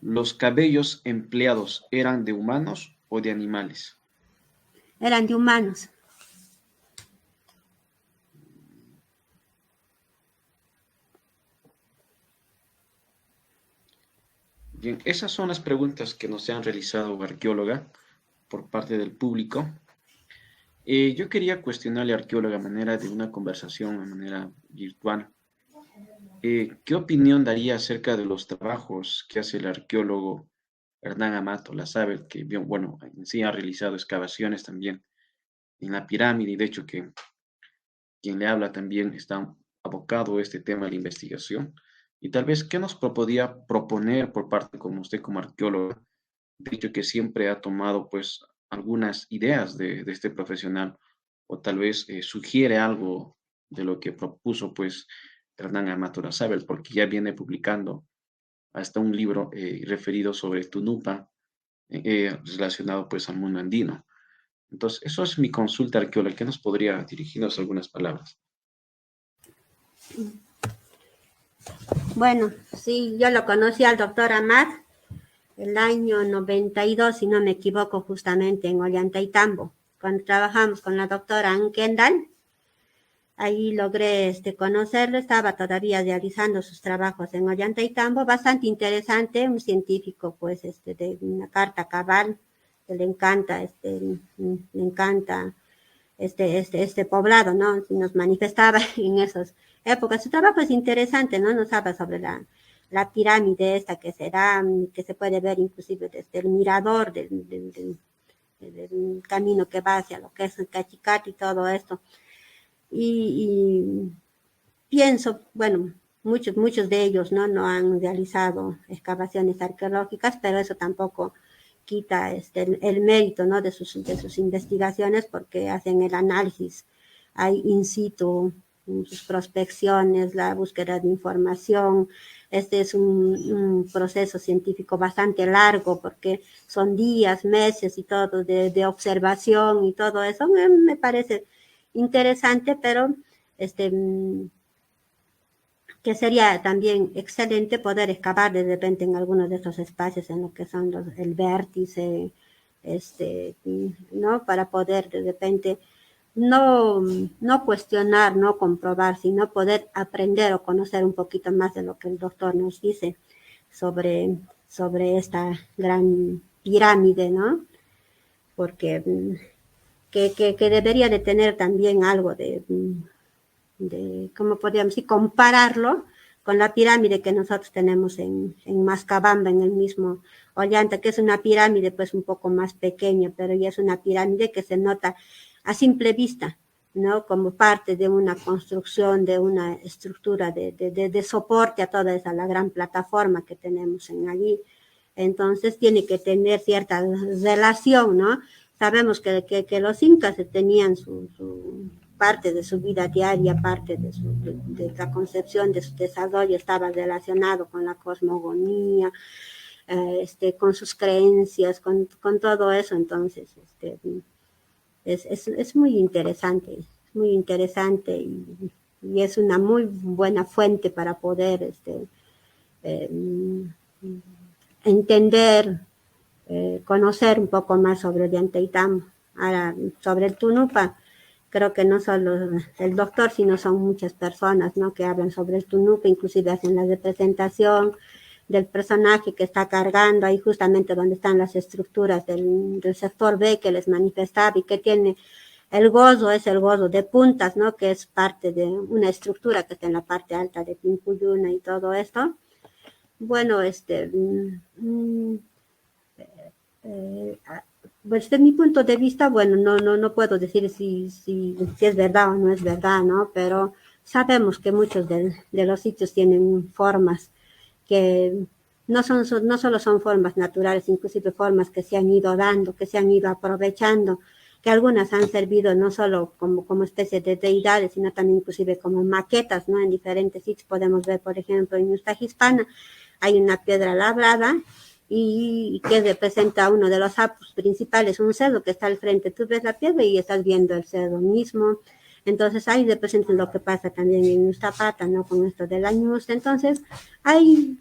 ¿Los cabellos empleados eran de humanos o de animales? Eran de humanos. Bien, esas son las preguntas que nos han realizado arqueóloga por parte del público. Yo quería cuestionarle a arqueóloga a manera de una conversación, a manera virtual. ¿Qué opinión daría acerca de los trabajos que hace el arqueólogo Hernán Amato Lazabel, que, bueno, en sí ha realizado excavaciones también en la pirámide, y de hecho que quien le habla también está abocado a este tema de la investigación? Y tal vez, ¿qué nos podría proponer por parte como usted como arqueóloga? De hecho que siempre ha tomado pues algunas ideas de este profesional, o tal vez sugiere algo de lo que propuso pues Hernán Amato Lazabel, porque ya viene publicando hasta un libro referido sobre Tunupa, relacionado pues al mundo andino. Entonces, eso es mi consulta arqueóloga. ¿Qué nos podría dirigirnos algunas palabras? Bueno, sí, yo lo conocí al doctor Amat el año 92, si no me equivoco, justamente en Ollantaytambo, cuando trabajamos con la doctora Ann Kendall. Ahí logré conocerlo, estaba todavía realizando sus trabajos en Ollantaytambo, bastante interesante, un científico pues de una carta cabal, que le encanta, le encanta este poblado, ¿no? Nos manifestaba en esas épocas. Su trabajo es interesante, ¿no? Nos habla sobre la pirámide esta que se puede ver inclusive desde el mirador del camino que va hacia lo que es el Cachicate y todo esto. Y pienso, bueno, muchos de ellos no han realizado excavaciones arqueológicas, pero eso tampoco quita el mérito, ¿no? de sus investigaciones, porque hacen el análisis ahí in situ, sus prospecciones, la búsqueda de información. Este es un proceso científico bastante largo, porque son días, meses y todo de observación y todo eso. Me parece interesante, pero que sería también excelente poder excavar de repente en algunos de estos espacios en lo que son el vértice, ¿no? Para poder de repente no cuestionar, no comprobar, sino poder aprender o conocer un poquito más de lo que el doctor nos dice sobre esta gran pirámide, ¿no? Porque que debería de tener también algo de ¿cómo podríamos decir? Compararlo con la pirámide que nosotros tenemos en Mascabamba, en el mismo Ollanta, que es una pirámide pues un poco más pequeña, pero ya es una pirámide que se nota a simple vista, ¿no? Como parte de una construcción, de una estructura de soporte a toda esa la gran plataforma que tenemos en allí. Entonces tiene que tener cierta relación, ¿no? Sabemos que los incas tenían su parte de su vida diaria, parte de la concepción de su desarrollo estaba relacionado con la cosmogonía, con sus creencias, con todo eso. Entonces, es muy interesante y es una muy buena fuente para poder eh, entender, conocer un poco más sobre Ollantaytambo. Ahora, sobre el Tunupa, creo que no solo el doctor, sino son muchas personas, ¿no? Que hablan sobre el Tunupa, inclusive hacen la representación del personaje que está cargando ahí justamente donde están las estructuras del sector B que les manifestaba y que tiene es el gozo de puntas, ¿no? Que es parte de una estructura que está en la parte alta de Pincuyuna y todo esto. Bueno, pues desde mi punto de vista, bueno, no puedo decir si es verdad o no es verdad, ¿no? Pero sabemos que muchos de los sitios tienen formas que no solo son formas naturales, inclusive formas que se han ido dando, que se han ido aprovechando, que algunas han servido no solo como especie de deidades, sino también inclusive como maquetas, ¿no? En diferentes sitios podemos ver, por ejemplo, en Yustahispana hay una piedra labrada y que representa uno de los apus principales, un cerdo que está al frente. Tú ves la piedra y estás viendo el cerdo mismo. Entonces ahí representa lo que pasa también en Ustapata, ¿no? Con esto de la ñusta. Entonces hay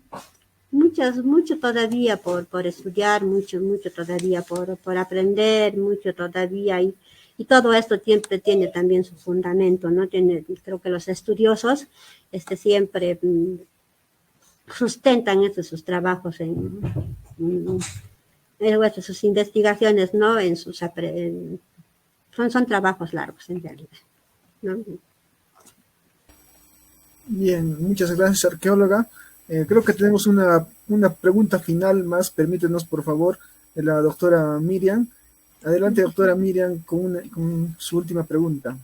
mucho todavía por estudiar, mucho todavía por aprender, mucho todavía y todo esto siempre tiene también su fundamento, ¿no? Creo que los estudiosos siempre sustentan sus trabajos sus investigaciones, ¿no? Son trabajos largos en realidad, ¿no? Bien, muchas gracias, arqueóloga. Creo que tenemos una pregunta final más. Permítenos, por favor, de la doctora Miriam. Adelante, doctora Miriam, con su última pregunta.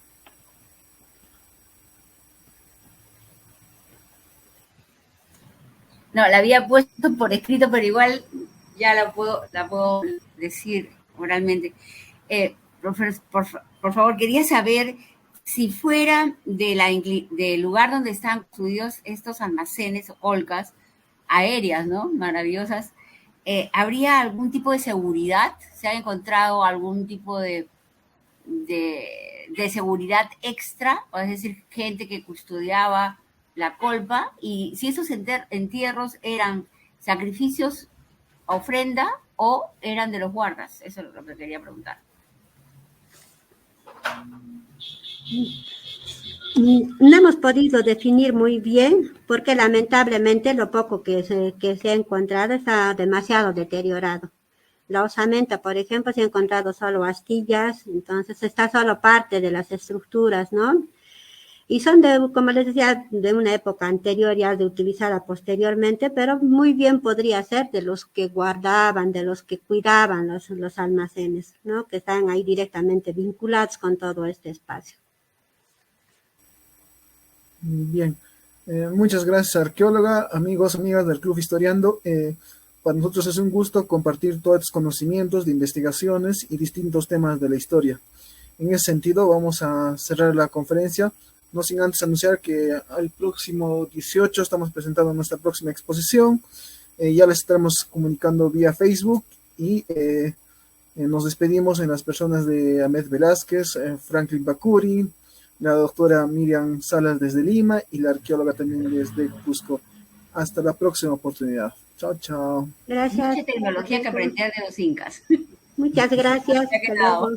No, la había puesto por escrito, pero igual ya la puedo decir oralmente. Por favor, quería saber si fuera del lugar donde están construidos estos almacenes, olcas aéreas, ¿no? Maravillosas, ¿habría algún tipo de seguridad? ¿Se ha encontrado algún tipo de de seguridad extra, o es decir, gente que custodiaba la colpa, y si esos entierros eran sacrificios, ofrenda, o eran de los guardas. Eso es lo que quería preguntar. No hemos podido definir muy bien porque lamentablemente lo poco que se ha encontrado está demasiado deteriorado. La osamenta, por ejemplo, se ha encontrado solo astillas, entonces está solo parte de las estructuras, ¿no? Y son, como les decía, de una época anterior, ya de utilizada posteriormente, pero muy bien podría ser de los que guardaban, de los que cuidaban los almacenes, ¿no? Que están ahí directamente vinculados con todo este espacio. Bien, muchas gracias, arqueóloga, amigos, amigas del Club Historiando. Para nosotros es un gusto compartir todos estos conocimientos de investigaciones y distintos temas de la historia. En ese sentido, vamos a cerrar la conferencia, no sin antes anunciar que el próximo 18 estamos presentando nuestra próxima exposición. Ya les estaremos comunicando vía Facebook y nos despedimos en las personas de Ahmed Velázquez, Franklin Bakuri, la doctora Miriam Salas desde Lima y la arqueóloga también desde Cusco. Hasta la próxima oportunidad. Chao, chao. Gracias. Mucha tecnología que aprender de los incas. Muchas gracias. Hasta luego.